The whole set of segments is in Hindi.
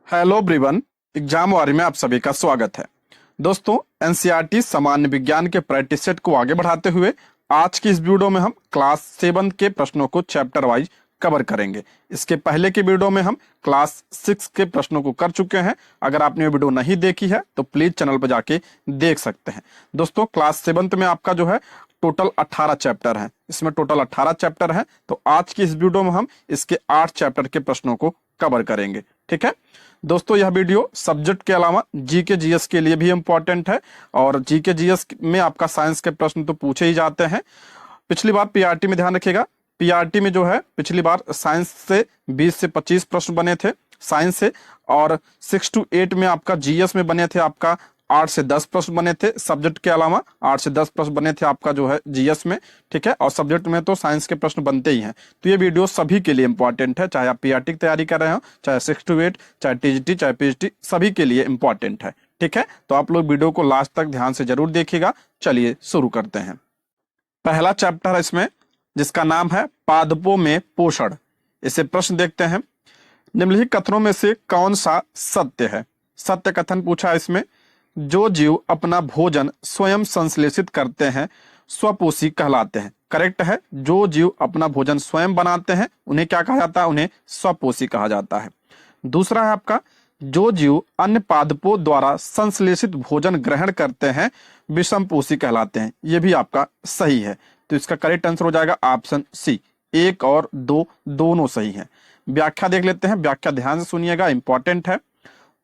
हेलो एवरीवन, एग्जाम वारी में आप सभी का स्वागत है। दोस्तों, एनसीईआरटी सामान्य विज्ञान के प्रैक्टिस सेट को आगे बढ़ाते हुए आज की इस वीडियो में हम क्लास 7 के प्रश्नों को चैप्टर वाइज कवर करेंगे। इसके पहले के वीडियो में हम क्लास 6 के प्रश्नों को कर चुके हैं। अगर आपने ये वीडियो नहीं देखी है तो प्लीज चैनल पर जाके देख सकते हैं। दोस्तों, क्लास 7 में आपका जो है टोटल 18 चैप्टर हैं। इसमें टोटल 18 चैप्टर हैं। तो आज की इस वीडियो में हम इसके 8 चैप्टर के प्रश्नों को कवर करेंगे। ठीक है दोस्तों, यह वीडियो सब्जेक्ट के अलावा जीके जीएस के लिए भी इम्पोर्टेंट है। और जीके जीएस में आपका साइंस के प्रश्न तो पूछे ही जाते हैं। पिछली बार पीआरटी में ध्यान रखिएगा, पीआरटी में जो है पिछली बार साइंस से 20 से 25 प्रश्न बने थे साइंस से, और 6 to 8 में आपका जीएस में बने थे आपका 8 से 10 प्रश्न बने थे। सब्जेक्ट के अलावा 8 से 10 प्रश्न बने थे आपका जो है जीएस में। ठीक है, और सब्जेक्ट में तो साइंस के प्रश्न बनते ही हैं। तो ये वीडियो सभी के लिए इंपॉर्टेंट है, चाहे आप पीआरटी की तैयारी कर रहे हो, चाहे 6 to 8, चाहे टीजीटी, चाहे पीएचडी, सभी के लिए इंपॉर्टेंट है। ठीक है, तो आप लोग वीडियो को लास्ट तक ध्यान से जरूर देखिएगा। चलिए शुरू करते हैं। पहला चैप्टर है इसमें, जिसका नाम है पादपों में पोषण। इसे प्रश्न देखते हैं। निम्नलिखित कथनों में से कौन सा सत्य है? सत्य कथन पूछा है इसमें। जो जीव अपना भोजन स्वयं संश्लेषित करते हैं स्वपोषी कहलाते हैं। करेक्ट है, जो जीव अपना भोजन स्वयं बनाते हैं उन्हें क्या कहा जाता है? उन्हें स्वपोषी कहा जाता है। दूसरा है आपका, जो जीव अन्य पादपों द्वारा संश्लेषित भोजन ग्रहण करते हैं विषमपोषी कहलाते हैं। यह भी आपका सही है। तो इसका करेक्ट आंसर हो जाएगा ऑप्शन सी। 1 और 2 दोनों सही है। व्याख्या देख लेते हैं। व्याख्या ध्यान से सुनिएगा, इंपॉर्टेंट है।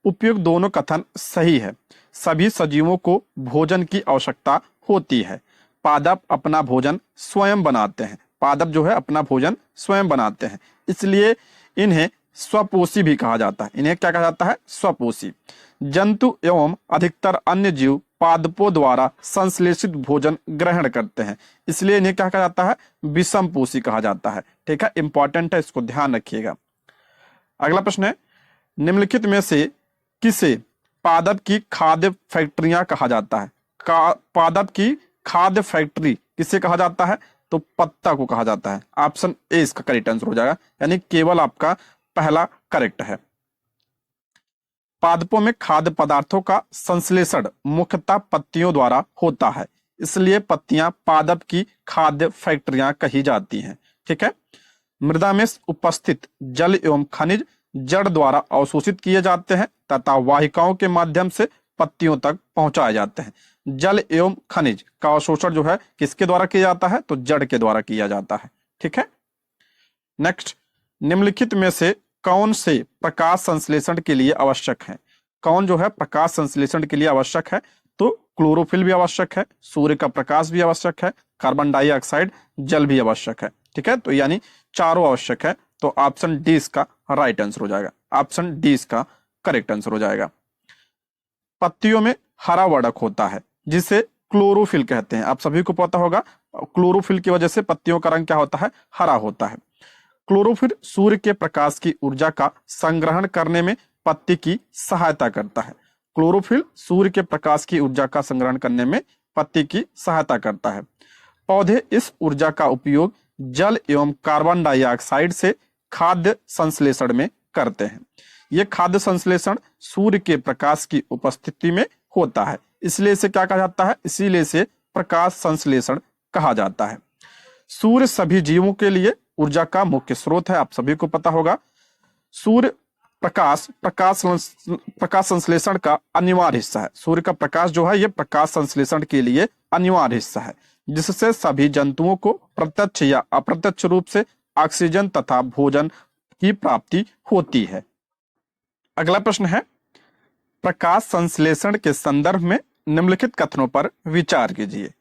उपयुक्त दोनों कथन सही है। सभी सजीवों को भोजन की आवश्यकता होती है। पादप अपना भोजन स्वयं बनाते हैं। पादप जो है अपना भोजन स्वयं बनाते हैं, इसलिए इन्हें स्वपोषी भी कहा जाता है। इन्हें क्या कहा जाता है? स्वपोषी। जंतु एवं अधिकतर अन्य जीव पादपों द्वारा संश्लेषित भोजन ग्रहण करते हैं, इसलिए इन्हें क्या कहा जाता है? विषमपोषी कहा जाता है। ठीक है, इंपॉर्टेंट है, इसको ध्यान रखिएगा। अगला प्रश्न है, निम्नलिखित में से किसे पादप की खाद्य फैक्ट्रियां कहा जाता है? पादप की खाद्य फैक्ट्री किसे कहा जाता है? तो पत्ता को कहा जाता है। ऑप्शन ए इसका करेक्ट आंसर हो जाएगा, यानी केवल आपका पहला करेक्ट है। पादपों में खाद्य पदार्थों का संश्लेषण मुख्यतः पत्तियों द्वारा होता है, इसलिए पत्तियां पादप की खाद्य फैक्ट्रियां कही जाती हैं। ठीक है, मृदा में उपस्थित जल एवं खनिज जड़ द्वारा अवशोषित किए जाते हैं तथा वाहिकाओं के माध्यम से पत्तियों तक पहुंचाए जाते हैं। जल एवं खनिज का अवशोषण जो है किसके द्वारा किया जाता है? तो जड़ के द्वारा किया जाता है। ठीक है, नेक्स्ट, निम्नलिखित में से कौन से प्रकाश संश्लेषण के लिए आवश्यक है? कौन जो है प्रकाश संश्लेषण के लिए आवश्यक है? तो क्लोरोफिल भी आवश्यक है, सूर्य का प्रकाश भी आवश्यक है, कार्बन डाइऑक्साइड, जल भी आवश्यक है। ठीक है, तो यानी चारों आवश्यक है। तो ऑप्शन डी इसका राइट आंसर हो जाएगा। ऑप्शन डी इसका करेक्ट आंसर हो जाएगा। पत्तियों में हरा वर्णक होता है जिसे क्लोरोफिल कहते हैं। आप सभी को पता होगा, क्लोरोफिल की वजह से पत्तियों का रंग क्या होता है? हरा होता है। क्लोरोफिल सूर्य के प्रकाश की ऊर्जा का संग्रहण करने में पत्ती की सहायता करता है। क्लोरोफिल सूर्य के प्रकाश की ऊर्जा का संग्रहण करने में पत्ती की सहायता करता है। पौधे इस ऊर्जा का उपयोग जल एवं कार्बन डाइऑक्साइड से खाद्य संश्लेषण में करते हैं। यह खाद्य संश्लेषण सूर्य के प्रकाश की उपस्थिति में होता है, इसलिए इसे क्या कहा जाता है? इसीलिए इसे प्रकाश संश्लेषण कहा जाता है। सूर्य सभी जीवों के लिए ऊर्जा का मुख्य स्रोत है। आप सभी को पता होगा, सूर्य प्रकाश संश्लेषण का अनिवार्य हिस्सा है। सूर्य का प्रकाश जो है यह प्रकाश संश्लेषण के लिए अनिवार्य हिस्सा है, जिससे सभी जंतुओं को प्रत्यक्ष या अप्रत्यक्ष रूप से ऑक्सीजन तथा भोजन की प्राप्ति होती है। अगला प्रश्न है, प्रकाश संश्लेषण के संदर्भ में निम्नलिखित कथनों पर विचार कीजिए।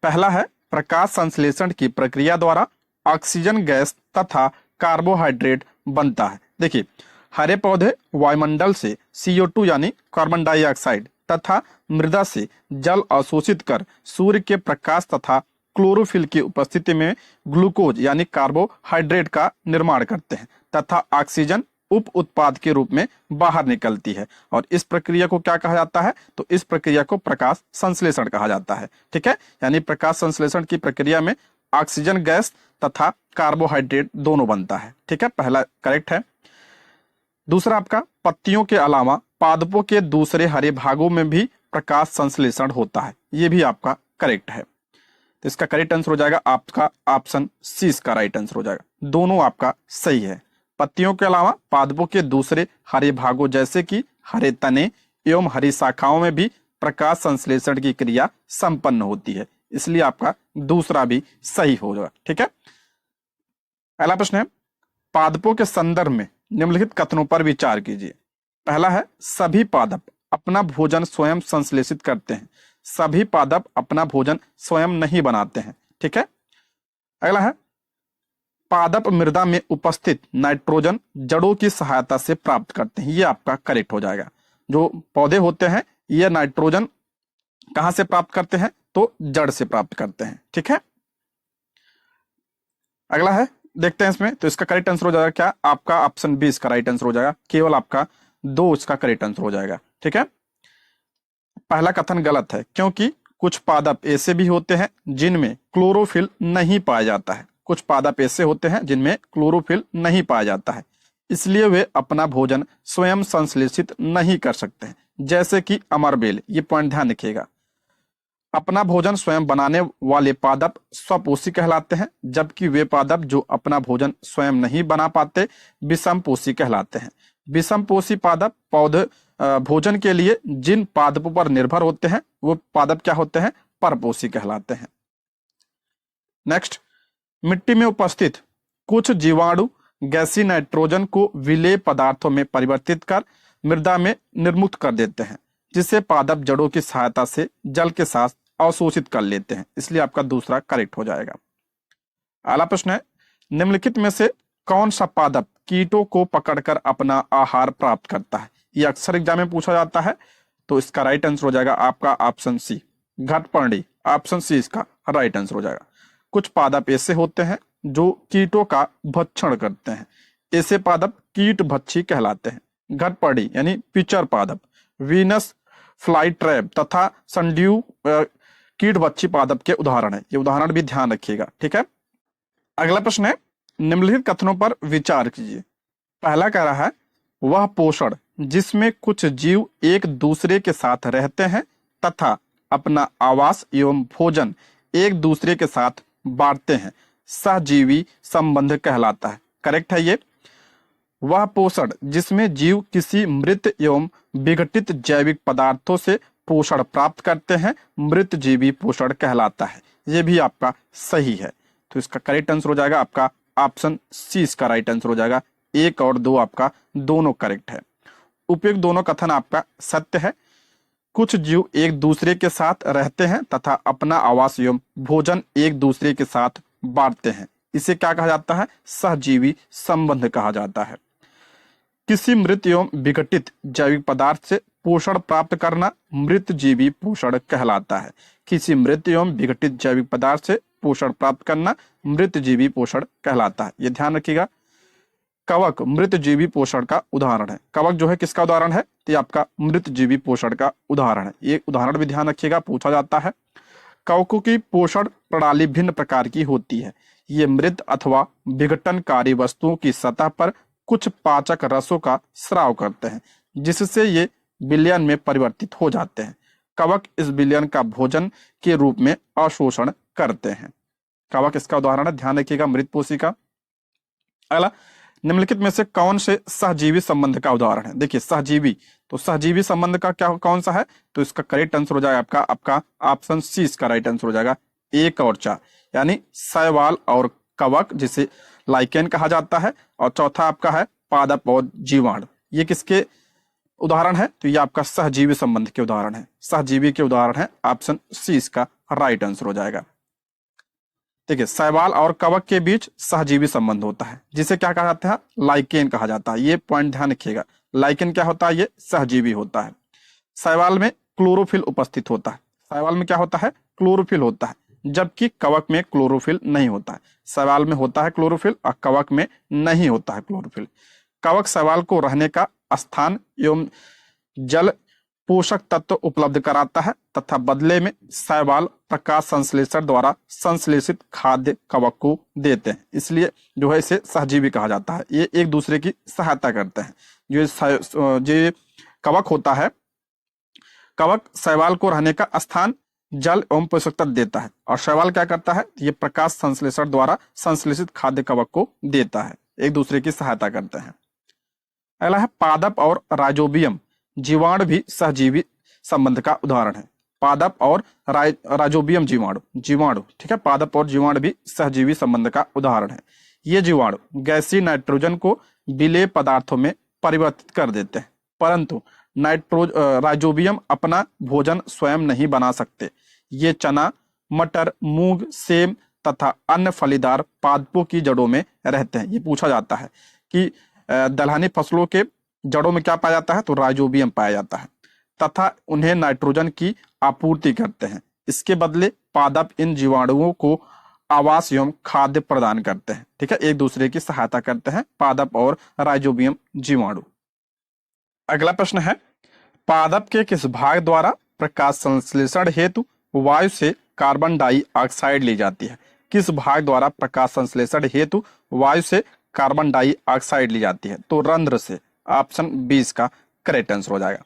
पहला है, प्रकाश संश्लेषण की प्रक्रिया द्वारा ऑक्सीजन गैस तथा कार्बोहाइड्रेट बनता है। देखिए, हरे पौधे वायुमंडल से CO2 यानी कार्बन डाइऑक्साइड तथा मृदा से जल अवशोषित कर सूर्य के प्रकाश तथा क्लोरोफिल की उपस्थिति में ग्लूकोज यानी कार्बोहाइड्रेट का निर्माण करते हैं तथा ऑक्सीजन उप उत्पाद के रूप में बाहर निकलती है। और इस प्रक्रिया को क्या कहा जाता है? तो इस प्रक्रिया को प्रकाश संश्लेषण कहा जाता है। ठीक है, यानी प्रकाश संश्लेषण की प्रक्रिया में ऑक्सीजन गैस तथा कार्बोहाइड्रेट दोनों बनता है। ठीक है, पहला करेक्ट है। दूसरा आपका, पत्तियों के अलावा पादपों के दूसरे हरे भागों में भी प्रकाश संश्लेषण होता है। ये भी आपका करेक्ट है। तो इसका करेक्ट आंसर हो जाएगा आपका ऑप्शन सी, इसका राइट आंसर हो जाएगा। दोनों आपका सही है। पत्तियों के अलावा पादपों के दूसरे हरे भागों जैसे कि हरे तने एवं हरी शाखाओं में भी प्रकाश संश्लेषण की क्रिया संपन्न होती है, इसलिए आपका दूसरा भी सही होगा। ठीक है। पहला प्रश्न है, पादपों के संदर्भ में निम्नलिखित कथनों पर विचार कीजिए। पहला है, सभी पादप अपना भोजन स्वयं संश्लेषित करते हैं। सभी पादप अपना भोजन स्वयं नहीं बनाते हैं। ठीक है। अगला है, पादप मृदा में उपस्थित नाइट्रोजन जड़ों की सहायता से प्राप्त करते हैं। ये आपका करेक्ट हो जाएगा। जो पौधे होते हैं ये नाइट्रोजन कहां से प्राप्त करते हैं? तो जड़ से प्राप्त करते हैं। ठीक है। अगला है, देखते हैं इसमें, तो इसका करेक्ट आंसर हो जाएगा क्या? आपका ऑप्शन बी इसका राइट आंसर हो जाएगा। केवल आपका 2 इसका करेक्ट आंसर हो जाएगा। ठीक है। पहला कथन गलत है क्योंकि कुछ पादप ऐसे भी होते हैं जिनमें क्लोरोफिल नहीं पाया जाता है। कुछ पादप ऐसे होते हैं जिनमें क्लोरोफिल नहीं पाया जाता है, इसलिए वे अपना भोजन स्वयं संश्लेषित नहीं कर सकते हैं, जैसे कि अमरबेल। ये पॉइंट ध्यान रखिएगा। अपना भोजन स्वयं बनाने वाले पादप स्वपोषी कहलाते हैं, जबकि वे पादप जो अपना भोजन स्वयं नहीं बना पाते विषमपोषी कहलाते हैं। विषमपोषी पादप पौधे भोजन के लिए जिन पादपों पर निर्भर होते हैं वो पादप क्या होते हैं? परपोषी कहलाते हैं। नेक्स्ट, मिट्टी में उपस्थित कुछ जीवाणु गैसीय नाइट्रोजन को विलेय पदार्थों में परिवर्तित कर मृदा में निर्मुक्त कर देते हैं, जिससे पादप जड़ों की सहायता से जल के साथ अवशोषित कर लेते हैं, इसलिए आपका दूसरा करेक्ट हो जाएगा। अगला प्रश्न है, निम्नलिखित में से कौन सा पादप कीटों को पकड़कर अपना आहार प्राप्त करता है? ये अक्सर एग्जाम में पूछा जाता है, तो इसका राइट आंसर हो जाएगा आपका ऑप्शन सी, घटपर्णी। ऑप्शन सी इसका राइट आंसर हो जाएगा। कुछ पादप ऐसे होते हैं जो कीटों का भक्षण करते हैं, ऐसे पादप कीट भक्षी कहलाते हैं। घटपर्णी यानी पिचर पादप, वीनस फ्लाई ट्रैप तथा संड्यू कीट भक्षी पादप के उदाहरण है। ये उदाहरण भी ध्यान रखिएगा। ठीक है। अगला प्रश्न है, निम्नलिखित कथनों पर विचार कीजिए। पहला कह रहा है, वह पोषण जिसमें कुछ जीव एक दूसरे के साथ रहते हैं तथा अपना आवास एवं भोजन एक दूसरे के साथ बांटते हैं सहजीवी संबंध कहलाता है। करेक्ट है ये। वह पोषण जिसमें जीव किसी मृत एवं विघटित जैविक पदार्थों से पोषण प्राप्त करते हैं मृत जीवी पोषण कहलाता है। ये भी आपका सही है, तो इसका करेक्ट आंसर हो जाएगा आपका ऑप्शन सी, इसका राइट आंसर हो जाएगा। 1 और 2 आपका दोनों करेक्ट है। उपयुक्त दोनों कथन आपका सत्य है। कुछ जीव एक दूसरे के साथ रहते हैं तथा अपना आवास एवं भोजन एक दूसरे के साथ बांटते हैं, इसे क्या कहा जाता है? सहजीवी संबंध कहा जाता है। किसी मृत एवं विघटित जैविक पदार्थ से पोषण प्राप्त करना मृत जीवी पोषण कहलाता है। किसी मृत एवं विघटित जैविक पदार्थ से पोषण प्राप्त करना मृत जीवी पोषण कहलाता है। यह ध्यान रखिएगा। कवक मृत जीवी पोषण का उदाहरण है। कवक जो है किसका उदाहरण है? तो ये आपका मृत जीवी पोषण का उदाहरण है। ये उदाहरण भी ध्यान रखिएगा, पूछा जाता है। कवकों की पोषण प्रणाली भिन्न प्रकार की होती है। ये मृत अथवा विघटनकारी वस्तुओं की सतह पर कुछ पाचक रसों का स्राव करते हैं, जिससे ये विलयन में परिवर्तित हो जाते हैं। कवक इस विलयन का भोजन के रूप में अवशोषण करते हैं। कवक इसका उदाहरण है, ध्यान रखिएगा, मृतपोषी का। अगला, निम्नलिखित में से कौन से सहजीवी संबंध का उदाहरण है? देखिए सहजीवी, तो सहजीवी संबंध का क्या कौन सा है? तो इसका करेक्ट आंसर हो जाएगा आपका ऑप्शन सी, इसका राइट आंसर हो जाएगा 1 और 4, यानी शैवाल और कवक जिसे लाइकेन कहा जाता है, और चौथा आपका है पादप और जीवाणु। ये किसके उदाहरण है? तो ये आपका सहजीवी संबंध के उदाहरण है। सहजीवी के उदाहरण है, ऑप्शन सी इसका राइट आंसर हो जाएगा। देखिए शैवाल और कवक के बीच सहजीवी संबंध होता है, जिसे क्या कहा जाता है? लाइकेन कहा जाता है। ये पॉइंट ध्यान रखिएगा। लाइकेन क्या होता है? ये सहजीवी होता है। शैवाल में क्लोरोफिल उपस्थित होता है। शैवाल में क्या होता है? क्लोरोफिल होता है, जबकि कवक में क्लोरोफिल नहीं होता है। शैवाल में होता है क्लोरोफिल और कवक में नहीं होता है क्लोरोफिल। कवक शैवाल को रहने का स्थान एवं जल पोषक तत्व उपलब्ध कराता है तथा बदले में शैवाल प्रकाश संश्लेषण द्वारा संश्लेषित खाद्य कवक को देते हैं, इसलिए जो है इसे सहजीवी कहा जाता है। ये एक दूसरे की सहायता करते हैं। जो कवक होता है, कवक शैवाल को रहने का स्थान, जल एवं पोषक तत्व देता है, और शैवाल क्या करता है, ये प्रकाश संश्लेषण द्वारा संश्लेषित खाद्य कवक को देता है, एक दूसरे की सहायता करते हैं। अगला है पादप और राइजोबियम जीवाणु भी सहजीवी संबंध का उदाहरण है। पादप और राइजोबियम जीवाणु ठीक है, पादप और जीवाणु भी सहजीवी संबंध का उदाहरण है। ये जीवाणु गैसीय नाइट्रोजन को विलेय पदार्थों में परिवर्तित कर देते हैं, परंतु राइजोबियम अपना भोजन स्वयं नहीं बना सकते। ये चना, मटर, मूंग, सेम तथा अन्य फलीदार पादपों की जड़ों में रहते हैं। ये पूछा जाता है कि दलहनी फसलों के जड़ों में क्या पाया जाता है, तो राइजोबियम पाया जाता है तथा उन्हें नाइट्रोजन की आपूर्ति करते हैं। इसके बदले पादप इन जीवाणुओं को आवास एवं खाद्य प्रदान करते हैं। ठीक है, एक दूसरे की सहायता करते हैं पादप और राइजोबियम जीवाणु। अगला प्रश्न है, पादप के किस भाग द्वारा प्रकाश संश्लेषण हेतु वायु से कार्बन डाइऑक्साइड ली जाती है? किस भाग द्वारा प्रकाश संश्लेषण हेतु वायु से कार्बन डाइऑक्साइड ली जाती है? तो रंध्र से। ऑप्शन 20 का करेक्ट आंसर हो जाएगा।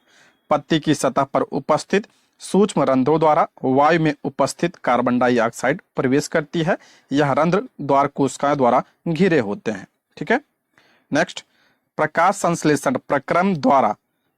पत्ती की सतह पर उपस्थित सूक्ष्म रंध्रों द्वारा वायु में उपस्थित कार्बन डाइऑक्साइड प्रवेश करती है। यह रंध्र द्वार कोशिकाओं द्वारा घिरे होते हैं। ठीक है, नेक्स्ट, प्रकाश संश्लेषण प्रक्रम द्वारा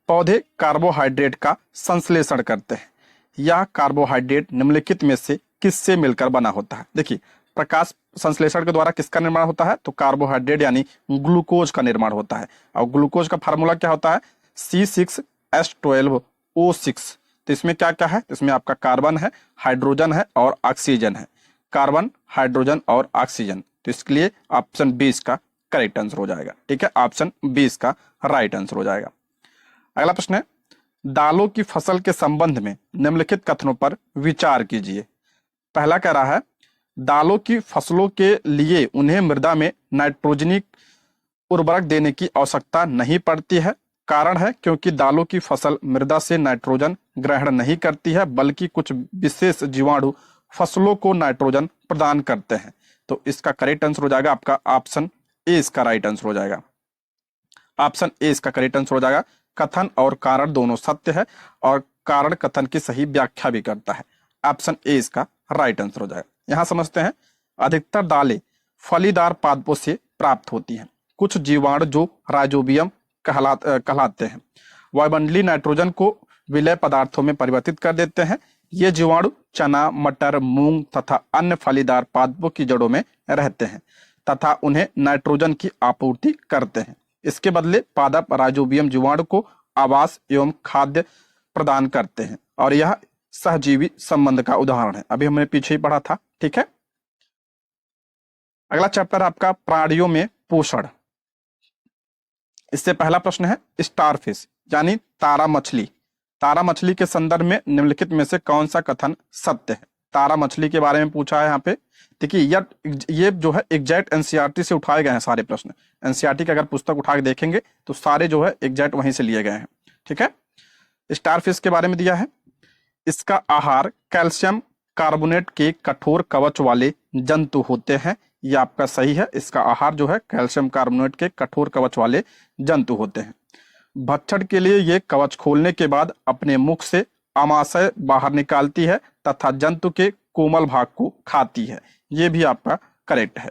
पौधे कार्बोहाइड्रेट का संश्लेषण करते हैं। यह कार्बोहाइड्रेट निम्नलिखित में से किससे मिलकर बना होता है? देखिए, प्रकाश संश्लेषण के द्वारा किसका निर्माण होता है, तो कार्बोहाइड्रेट यानी ग्लूकोज का निर्माण होता है। और ग्लूकोज का फार्मूला क्या होता है, C6H12O6। तो इसमें क्या क्या है, इसमें आपका कार्बन है, हाइड्रोजन है और ऑक्सीजन है। कार्बन, हाइड्रोजन और ऑक्सीजन। तो इसके लिए ऑप्शन 20 का करेक्ट आंसर हो जाएगा। ठीक है, ऑप्शन 20 का राइट आंसर हो जाएगा। अगला प्रश्न है, दालों की फसल के संबंध में निम्नलिखित कथनों पर विचार कीजिए। पहला कह रहा है, दालों की फसलों के लिए उन्हें मृदा में नाइट्रोजनी उर्वरक देने की आवश्यकता नहीं पड़ती है। कारण है क्योंकि दालों की फसल मृदा से नाइट्रोजन ग्रहण नहीं करती है, बल्कि कुछ विशेष जीवाणु फसलों को नाइट्रोजन प्रदान करते हैं। तो इसका करेक्ट आंसर हो जाएगा आपका ऑप्शन ए, इसका राइट आंसर हो जाएगा। ऑप्शन ए इसका करेक्ट आंसर हो जाएगा। कथन और कारण दोनों सत्य है और कारण कथन की सही व्याख्या भी करता है। ऑप्शन ए इसका राइट आंसर हो जाएगा। यहां समझते हैं, अधिकतर दालें फलीदार पादपों से प्राप्त होती हैं। कुछ जीवाणु जो राइजोबियम कहलाते हैं, वायुमंडलीय नाइट्रोजन को विलेय पदार्थों में परिवर्तित कर देते हैं। ये जीवाणु चना, मटर, मूंग तथा अन्य फलीदार पादपों की जड़ों में रहते हैं तथा उन्हें नाइट्रोजन की आपूर्ति करते हैं। इसके बदले पादप राइजोबियम जीवाणु को आवास एवं खाद्य प्रदान करते हैं और यह सहजीवी संबंध का उदाहरण है। अभी हमने पीछे ही पढ़ा था। ठीक है, अगला चैप्टर आपका प्राणियों में पोषण। इससे पहला प्रश्न है, स्टारफिश यानी तारा मछली। तारा मछली के संदर्भ में निम्नलिखित में से कौन सा कथन सत्य है? तारा मछली के बारे में पूछा है यहाँ पे। देखिए, ये जो है एग्जैक्ट एनसीईआरटी से उठाए गए हैं सारे प्रश्न। एनसीईआरटी की अगर पुस्तक उठा के देखेंगे तो सारे जो है एग्जैक्ट वहीं से लिए गए हैं। ठीक है, स्टारफिश के बारे में दिया है, इसका आहार कैल्शियम कार्बोनेट के कठोर कवच वाले जंतु होते हैं। यह आपका सही है, इसका आहार जो है कैल्शियम कार्बोनेट के कठोर कवच वाले जंतु होते हैं। भक्षण के लिए ये कवच खोलने के बाद अपने मुख से आमाशय बाहर निकालती है तथा जंतु के कोमल भाग को खाती है। ये भी आपका करेक्ट है।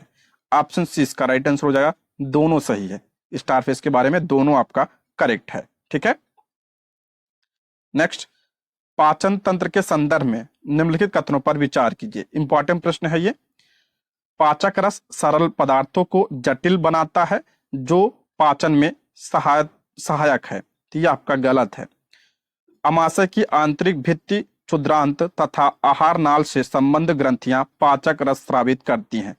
ऑप्शन सी इसका राइट आंसर हो जाएगा। दोनों सही है, स्टारफिश के बारे में दोनों आपका करेक्ट है। ठीक है, नेक्स्ट, पाचन तंत्र के संदर्भ में निम्नलिखित कथनों पर विचार कीजिए। इंपॉर्टेंट प्रश्न है ये। पाचक रस सरल पदार्थों को जटिल बनाता है जो पाचन में सहायक है। तो ये आपका गलत है। अमाशय की आंतरिक भित्ति, क्षुद्रांत तथा आहार नाल से संबंध ग्रंथियां पाचक रस स्रावित करती हैं।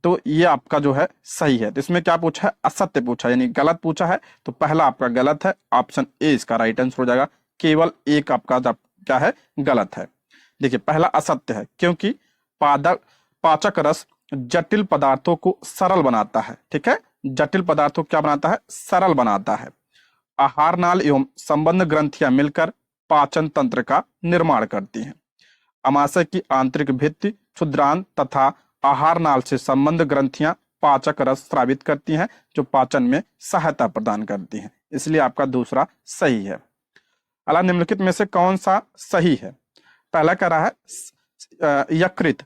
तो ये आपका जो है सही है। तो इसमें क्या पूछा है, असत्य पूछा यानी गलत पूछा है। तो पहला आपका गलत है, ऑप्शन ए इसका राइट आंसर हो जाएगा। केवल एक आपका क्या है, गलत है। देखिए, पहला असत्य है क्योंकि पाचक रस जटिल पदार्थों को सरल बनाता है। ठीक है, जटिल पदार्थों को क्या बनाता है, सरल बनाता है। आहार नाल एवं संबंध ग्रंथियां मिलकर पाचन तंत्र का निर्माण करती हैं। अमाशय की आंतरिक भित्ति, क्षुद्रांत तथा आहार नाल से संबंध ग्रंथियां पाचक रस स्रावित करती हैं, जो पाचन में सहायता प्रदान करती हैं। इसलिए आपका दूसरा सही है। अला निम्नलिखित में से कौन सा सही है? पहला कह रहा है यकृत।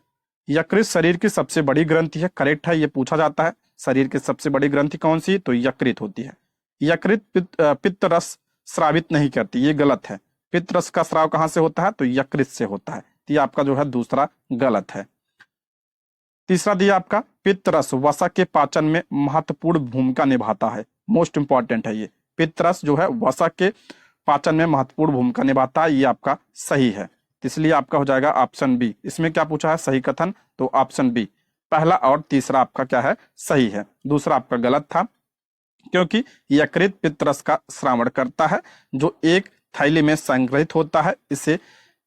यकृत शरीर की सबसे बड़ी ग्रंथि है, करेक्ट है, ये पूछा जाता है। शरीर की सबसे बड़ी ग्रंथि कौन सी? तो यकृत होती है। यकृत पित्त रस स्रावित नहीं करती, ये गलत है। पित्त रस का स्राव कहां से होता है? तो यकृत से होता है। तो ये आपका जो है दूसरा गलत है। तीसरा दिया आपका पित्त रस वसा के पाचन में महत्वपूर्ण भूमिका निभाता है। मोस्ट इंपॉर्टेंट है ये। पित्त रस जो है वसा के पाचन में महत्वपूर्ण भूमिका निभाता है, ये आपका सही है। इसलिए आपका हो जाएगा ऑप्शन बी। इसमें क्या पूछा है? सही कथन, तो ऑप्शन बी। पहला और तीसरा आपका क्या है? सही है। दूसरा आपका गलत था, क्योंकि यकृत पित्त रस का श्रावण करता है, जो एक थैली में संग्रहित होता है। इसे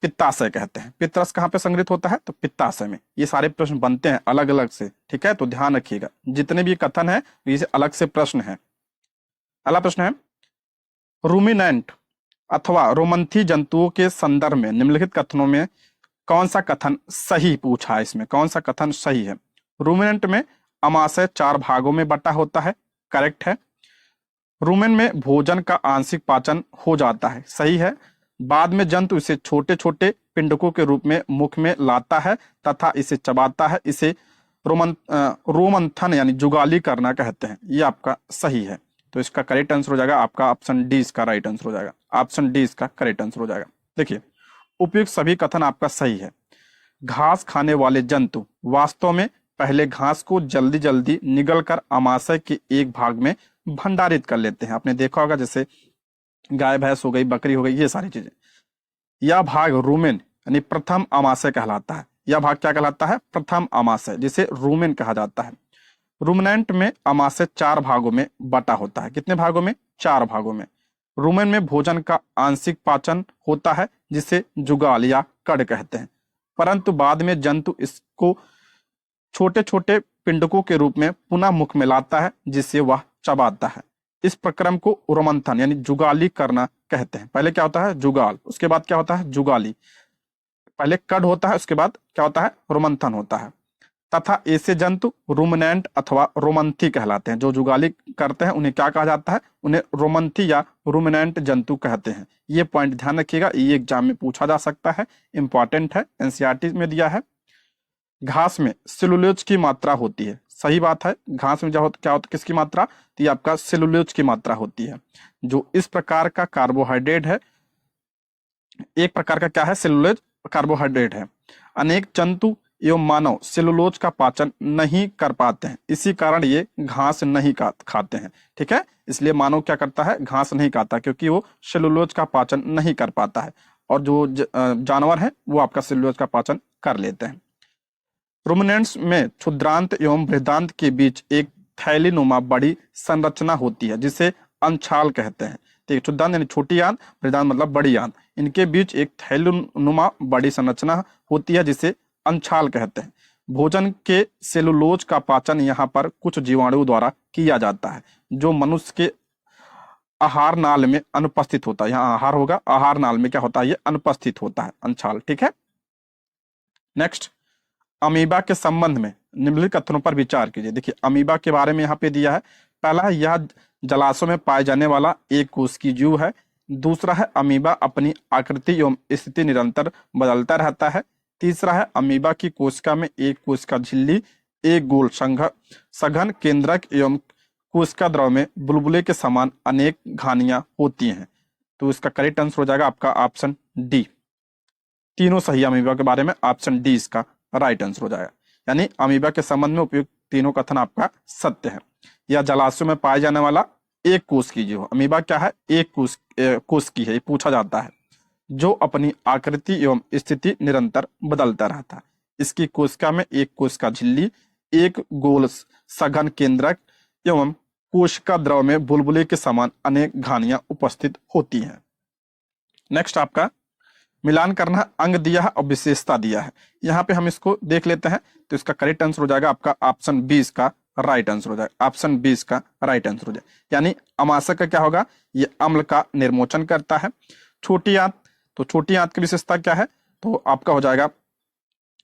पित्ताशय कहते हैं। पित्त रस कहाँ पे संग्रहित होता है? तो पित्ताशय में। ये सारे प्रश्न बनते हैं अलग अलग से, ठीक है, तो ध्यान रखिएगा। जितने भी कथन है ये अलग से प्रश्न है। अगला प्रश्न है, रूमिनेंट अथवा रोमंथी जंतुओं के संदर्भ में निम्नलिखित कथनों में कौन सा कथन सही पूछा है? इसमें कौन सा कथन सही है? रूमिनेंट में अमाशय 4 भागों में बटा होता है, करेक्ट है। रूमेन में भोजन का आंशिक पाचन हो जाता है, सही है। बाद में जंतु इसे छोटे छोटे पिंडकों के रूप में मुख में लाता है तथा इसे चबाता है। इसे रोमंथन यानी जुगाली करना कहते हैं। ये आपका सही है। तो इसका करेक्ट आंसर हो जाएगा आपका ऑप्शन डी, इसका राइट आंसर हो जाएगा। ऑप्शन डी इसका करेक्ट आंसर हो जाएगा। देखिए, उपयुक्त सभी कथन आपका सही है। घास खाने वाले जंतु वास्तव में पहले घास को जल्दी जल्दी निगल कर अमाशय के एक भाग में भंडारित कर लेते हैं। आपने देखा होगा, जैसे गाय भैंस हो गई, बकरी हो गई, ये सारी चीजें। यह भाग रूमेन यानी प्रथम अमाशय कहलाता है। यह भाग क्या कहलाता है? प्रथम अमाशय, जिसे रूमेन कहा जाता है। रूमिनेंट में अमाशय 4 भागों में बटा होता है। कितने भागों में? 4 भागों में। रूमेन में भोजन का आंशिक पाचन होता है, जिसे जुगाल या कड़ कहते हैं, परंतु बाद में जंतु इसको छोटे छोटे पिंडकों के रूप में पुनः मुख में लाता है, जिससे वह चबाता है। इस प्रक्रम को रोमंथन यानी जुगाली करना कहते हैं। पहले क्या होता है? जुगाल, उसके बाद क्या होता है? जुगाली। पहले कड होता है, उसके बाद क्या होता है? रोमंथन होता है। तथा ऐसे जंतु रूमिनेंट अथवा रोमंथी कहलाते हैं। जो जुगाली करते हैं उन्हें क्या कहा जाता है? उन्हें रोमंथी या रूमिनेंट जंतु कहते हैं। ये पॉइंट ध्यान रखिएगा, ये एग्जाम में पूछा जा सकता है, इंपॉर्टेंट है, एनसीईआरटी में दिया है। घास में सेलुलोज की मात्रा होती है, सही बात है। घास में क्या होता, किसकी मात्रा? तो ये आपका सेलुलोज की मात्रा होती है, जो इस प्रकार का कार्बोहाइड्रेट है। एक प्रकार का क्या है? सेलुलोज कार्बोहाइड्रेट है। अनेक जंतु एवं मानव सेलुलोज का पाचन नहीं कर पाते हैं, इसी कारण ये घास नहीं खाते हैं, ठीक है। इसलिए मानव क्या करता है? घास नहीं खाता, क्योंकि वो सेलुलोज का पाचन नहीं कर पाता है। और जो जानवर है वो आपका सेलुलोज का पाचन कर लेते हैं। रुमिनेंट्स में क्षुद्रांत एवं बृहदांत के बीच एक थैलीनुमा बड़ी संरचना होती है, जिसे अंछाल कहते हैं। तो क्षुद्रांत यानी छोटी आंत, बृहदांत मतलब बड़ी आंत, इनके बीच एक थैलीनुमा बड़ी संरचना होती है, जिसे अंछाल कहते हैं। भोजन के सेलुलोज का पाचन यहाँ पर कुछ जीवाणुओं द्वारा किया जाता है, जो मनुष्य के आहार नाल में अनुपस्थित होता है। यहाँ आहार होगा, आहार नाल में क्या होता है? ये अनुपस्थित होता है, अंछाल, ठीक है। नेक्स्ट, अमीबा के संबंध में निम्नलिखित कथनों पर विचार कीजिए। देखिए, अमीबा के बारे में यहाँ पे दिया है। पहला है, यह जलाशयों में पाए जाने वाला एक कोशिकीय जीव है। दूसरा है, अमीबा अपनी आकृति एवं स्थिति निरंतर बदलता रहता है। तीसरा है, अमीबा की कोशिका में एक कोशिका झिल्ली, एक गोल सघन केंद्रक एवं कोशिका द्रव में बुलबुले के समान अनेक घानियां होती हैं। तो इसका करेक्ट आंसर हो जाएगा आपका ऑप्शन डी। तीनों सही अमीबा के बारे में, ऑप्शन डी इसका राइट आंसर हो जाएगा। यानी अमीबा के संबंध में उपयुक्त तीनों कथन आपका सत्य है। यह जलाशयों में पाए जाने वाला एक कोशिकीय जीव। अमीबा क्या है? एक कोशिकीय है, ये पूछा जाता है, जो अपनी आकृति एवं स्थिति निरंतर बदलता रहता है। इसकी कोशिका में एक कोशिका झिल्ली, एक गोल सघन केंद्रक एवं कोशिका द्रव में बुलबुले के समान अनेक घानियां उपस्थित होती हैं। नेक्स्ट आपका मिलान करना, अंग दिया है और विशेषता दिया है। यहाँ पे हम इसको देख लेते हैं। तो इसका करेक्ट आंसर हो जाएगा आपका ऑप्शन 20 का राइट आंसर हो जाएगा। ऑप्शन 20 का राइट आंसर हो जाएगा। यानी अमाशय का क्या होगा? ये अम्ल का निर्मोचन करता है। छोटी आंत तो छोटी आंत की विशेषता क्या है? तो आपका हो जाएगा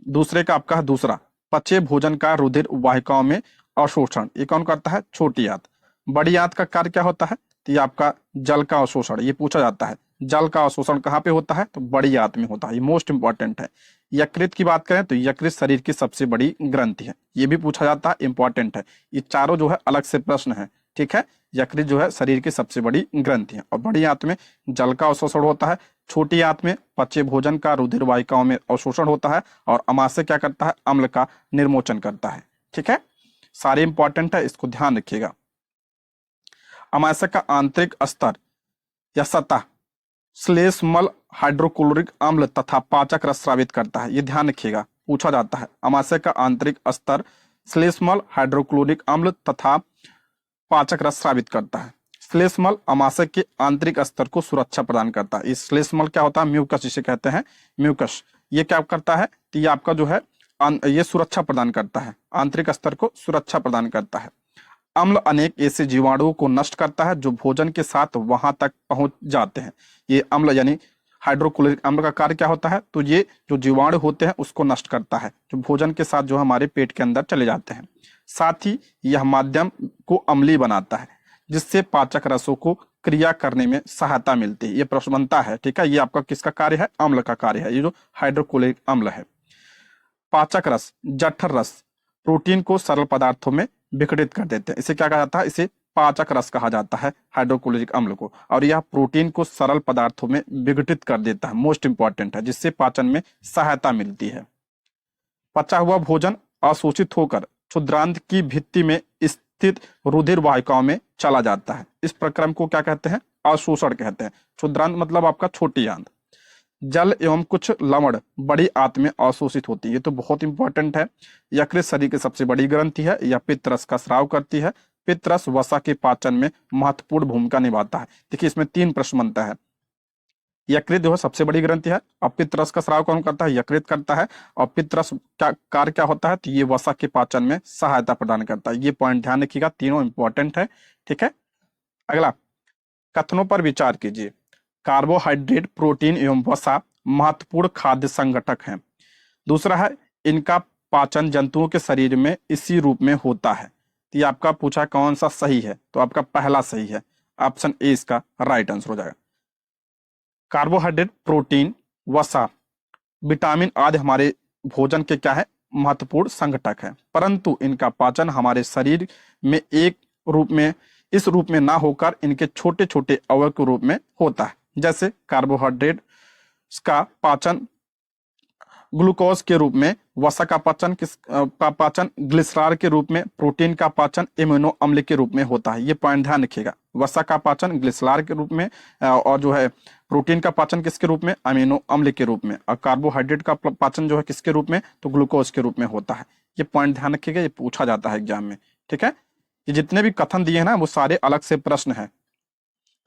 दूसरे का आपका दूसरा, पचे भोजन का रुधिर वाहिकाओं में अवशोषण, ये कौन करता है? छोटी आंत। बड़ी आंत का कार्य क्या होता है? तो ये आपका जल का अवशोषण, ये पूछा जाता है, जल का अवशोषण कहाँ पे होता है? तो बड़ी आंत में होता है, ये मोस्ट इंपॉर्टेंट है। यकृत की बात करें तो यकृत शरीर की सबसे बड़ी ग्रंथि है, ये भी पूछा जाता है, इंपॉर्टेंट है। ये चारों जो है अलग से प्रश्न है, ठीक है। यकृत जो है शरीर की सबसे बड़ी ग्रंथि है, और बड़ी आंत में जल का अवशोषण होता है, छोटी आंत में पचे भोजन का रुधिर वाहिकाओं में अवशोषण होता है, और अमाशय क्या करता है? अम्ल का निर्मोचन करता है, ठीक है। सारे इंपॉर्टेंट है, इसको ध्यान रखिएगा। अमाशय का आंतरिक स्तर या सतह श्लेष्मल हाइड्रोक्लोरिक अम्ल तथा पाचक रस स्रावित करता है, ये ध्यान रखिएगा, पूछा जाता है। अमाशय का आंतरिक स्तर श्लेष्मल हाइड्रोक्लोरिक अम्ल तथा पाचक रस स्रावित करता है। श्लेष्मल अमाशय के आंतरिक स्तर को सुरक्षा प्रदान करता है। इस श्लेष्मल क्या होता है? म्यूकस जिसे कहते हैं, म्यूकस। ये क्या करता है? तो ये आपका जो है ये सुरक्षा प्रदान करता है, आंतरिक स्तर को सुरक्षा प्रदान करता है। अम्ल अनेक ऐसे जीवाणुओं को नष्ट करता है जो भोजन के साथ वहां तक पहुंच जाते हैं। ये अम्ल यानी हाइड्रोक्लोरिक अम्ल का कार्य क्या होता है? तो ये जो जीवाणु होते हैं उसको नष्ट करता है, जो भोजन के साथ जो हमारे पेट के अंदर चले जाते हैं। साथ ही यह माध्यम को अम्लीय बनाता है, जिससे पाचक रसों को क्रिया करने में सहायता मिलती है। ये प्रश्न बनता है, ठीक है। ये आपका किसका कार्य है? अम्ल का कार्य है, ये जो हाइड्रोक्लोरिक अम्ल है। पाचक रस, जठर रस प्रोटीन को सरल पदार्थों में विघटित कर देते हैं, इसे क्या कहा जाता है? इसे पाचक रस कहा जाता है, हाइड्रोक्लोरिक अम्ल को। और यह प्रोटीन को सरल पदार्थों में विघटित कर देता है, मोस्ट इंपॉर्टेंट है, जिससे पाचन में सहायता मिलती है। पचा हुआ भोजन अशोषित होकर क्षुद्रांत की भित्ति में स्थित रुधिर वाहिकाओं में चला जाता है। इस प्रक्रम को क्या कहते हैं? अशोषण कहते हैं। क्षुद्रांत मतलब आपका छोटी आंत। जल एवं कुछ लवण बड़ी आंत में अवशोषित होती है, ये तो बहुत इंपॉर्टेंट है। यकृत शरीर की सबसे बड़ी ग्रंथि है, यह पित्तरस का स्राव करती है। पित्तरस वसा के पाचन में महत्वपूर्ण भूमिका निभाता है। देखिए इसमें 3 प्रश्न बनता है। यकृत जो है सबसे बड़ी ग्रंथि है, और पित्तरस का स्राव कौन करता है? यकृत करता है। और पित्तरस क्या कार्य क्या होता है? तो ये वसा के पाचन में सहायता प्रदान करता है। ये पॉइंट ध्यान रखिएगा, तीनों इंपॉर्टेंट है, ठीक है। अगला, कथनों पर विचार कीजिए। कार्बोहाइड्रेट, प्रोटीन एवं वसा महत्वपूर्ण खाद्य संगठक हैं। दूसरा है, इनका पाचन जंतुओं के शरीर में इसी रूप में होता है। तो ये आपका पूछा कौन सा सही है? तो आपका पहला सही है, ऑप्शन ए इसका राइट आंसर हो जाएगा। कार्बोहाइड्रेट, प्रोटीन, वसा, विटामिन आदि हमारे भोजन के क्या है? महत्वपूर्ण संगठक है, परंतु इनका पाचन हमारे शरीर में एक रूप में, इस रूप में ना होकर इनके छोटे छोटे अवयव के रूप में होता है। जैसे कार्बोहाइड्रेट का पाचन ग्लूकोज के रूप में, वसा का पाचन पाचन ग्लिसरॉल के रूप में, प्रोटीन का पाचन एमिनो अम्ल के रूप में होता है। ये पॉइंट ध्यान रखिएगा, वसा का पाचन ग्लिसरॉल के रूप में, और जो है प्रोटीन का पाचन किसके रूप में? अमीनो अम्ल के रूप में। और कार्बोहाइड्रेट का पाचन जो है किसके रूप में? तो ग्लूकोज के रूप में होता है। ये पॉइंट ध्यान रखिएगा, ये पूछा जाता है एग्जाम में, ठीक है। ये जितने भी कथन दिए हैं ना, वो सारे अलग से प्रश्न है,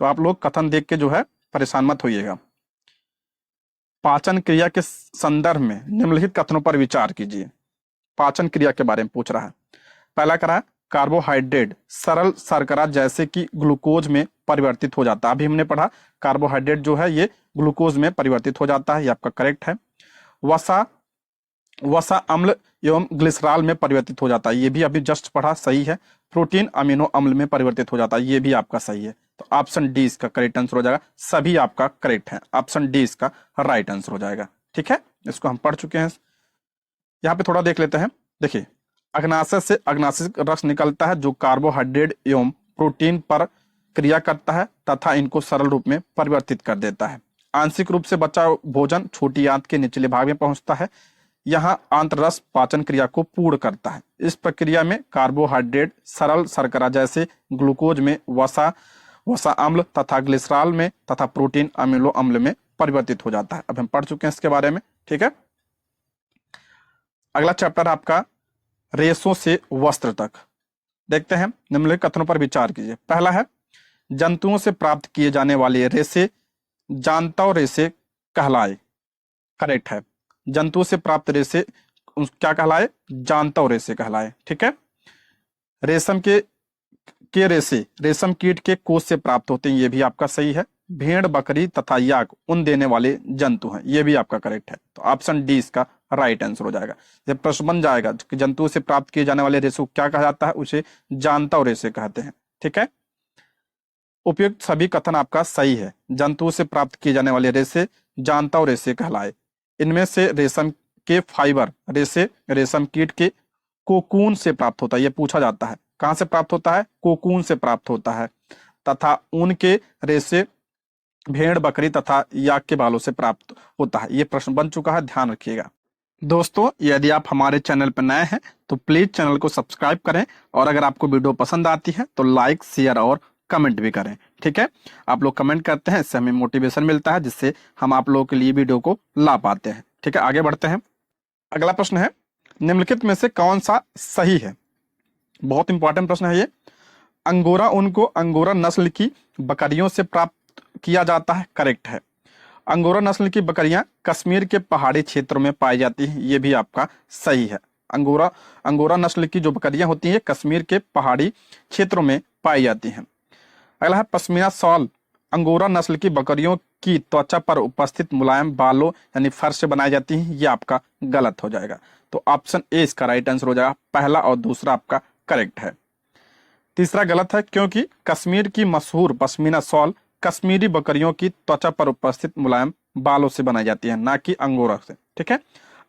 तो आप लोग कथन देख के जो है परेशान मत होइएगा। पाचन क्रिया के संदर्भ में निम्नलिखित कथनों पर विचार कीजिए। पाचन क्रिया के बारे में पूछ रहा है। पहला कह रहा है, कार्बोहाइड्रेट सरल शर्करा जैसे कि ग्लूकोज में परिवर्तित हो जाता है। अभी हमने पढ़ा कार्बोहाइड्रेट जो है ये ग्लूकोज में परिवर्तित हो जाता है, ये आपका करेक्ट है। वसा अम्ल एवं ग्लिसरॉल में परिवर्तित हो जाता है, ये भी अभी जस्ट पढ़ा, सही है। प्रोटीन अमीनो अम्ल में परिवर्तित हो जाता है, ये भी आपका सही है। तो ऑप्शन डी इसका करेक्ट आंसर हो जाएगा। सभी आपका करेक्ट है, ऑप्शन डी इसका राइट आंसर हो जाएगा, ठीक है। इसको हम पढ़ चुके हैं। यहाँ पे थोड़ा देख लेते हैं। देखिए, अग्नाशय से अग्नाशिक रस निकलता है जो कार्बोहाइड्रेट एवं प्रोटीन पर क्रिया करता है तथा इनको सरल रूप में परिवर्तित कर देता है। आंशिक रूप से बचा भोजन छोटी आंत के निचले भाग में पहुंचता है। यहाँ आंतररस पाचन क्रिया को पूर्ण करता है। इस प्रक्रिया में कार्बोहाइड्रेट सरल शर्करा जैसे ग्लूकोज में, वसा अम्ल तथा ग्लिसरॉल में तथा प्रोटीन अमीनो अम्ल में परिवर्तित हो जाता है। अब हम पढ़ चुके हैं इसके बारे में, ठीक है। अगला चैप्टर आपका रेशों से वस्त्र तक। देखते हैं, निम्नलिखित कथनों पर विचार कीजिए। पहला है, जंतुओं से प्राप्त किए जाने वाले रेशे जांतव रेशे कहलाए। करेक्ट है, जंतुओं से प्राप्त रेशे क्या कहलाए? जांतव रेशे कहलाए, ठीक है। रेशम के के रेशे रेशम कीट के कोष से प्राप्त होते हैं, ये भी आपका सही है। भेड़, बकरी तथा याक ऊन देने वाले जंतु हैं, ये भी आपका करेक्ट है। तो ऑप्शन डी इसका राइट आंसर हो जाएगा। जब प्रश्न बन जाएगा कि जंतुओं से प्राप्त किए जाने वाले रेशे को क्या कहा जाता है, उसे जांतव रेशे कहते हैं। ठीक है, उपयुक्त सभी कथन आपका सही है। जंतुओं से प्राप्त किए जाने वाले रेशे जांतव रेशे कहलाए। इनमें से रेशम के फाइबर रेशे रेशम कीट के कोकून से प्राप्त होता है, ये पूछा जाता है। कहां से प्राप्त होता है? कोकून से प्राप्त होता है। तथा ऊन के रेशे भेड़, बकरी तथा याक के बालों से प्राप्त होता है। ये प्रश्न बन चुका है, ध्यान रखिएगा। दोस्तों, यदि आप हमारे चैनल पर नए हैं तो प्लीज चैनल को सब्सक्राइब करें, और अगर आपको वीडियो पसंद आती है तो लाइक, शेयर और कमेंट भी करें। ठीक है, आप लोग कमेंट करते हैं, इससे हमें मोटिवेशन मिलता है, जिससे हम आप लोगों के लिए वीडियो को ला पाते हैं। ठीक है, आगे बढ़ते हैं। अगला प्रश्न है, निम्नलिखित में से कौन सा सही है? बहुत इंपॉर्टेंट प्रश्न है ये। अंगोरा ऊन को अंगोरा नस्ल की बकरियों से प्राप्त किया जाता है, करेक्ट है। अंगोरा नस्ल की बकरियां कश्मीर के पहाड़ी क्षेत्रों में पाई जाती हैं, ये भी आपका सही है। अंगोरा नस्ल की जो बकरियां होती हैं कश्मीर के पहाड़ी क्षेत्रों में पाई जाती हैं। अगला है, पश्मीना शॉल अंगोरा नस्ल की बकरियों की त्वचा पर उपस्थित मुलायम बालों यानी फर से बनाई जाती है, ये आपका गलत हो जाएगा। तो ऑप्शन ए इसका राइट आंसर हो जाएगा। पहला और दूसरा आपका करेक्ट है। तीसरा गलत है, क्योंकि कश्मीर की मशहूर पश्मीना शॉल कश्मीरी बकरियों की त्वचा पर उपस्थित मुलायम बालों से बनाई जाती है, ना कि अंगोरा से। ठीक है,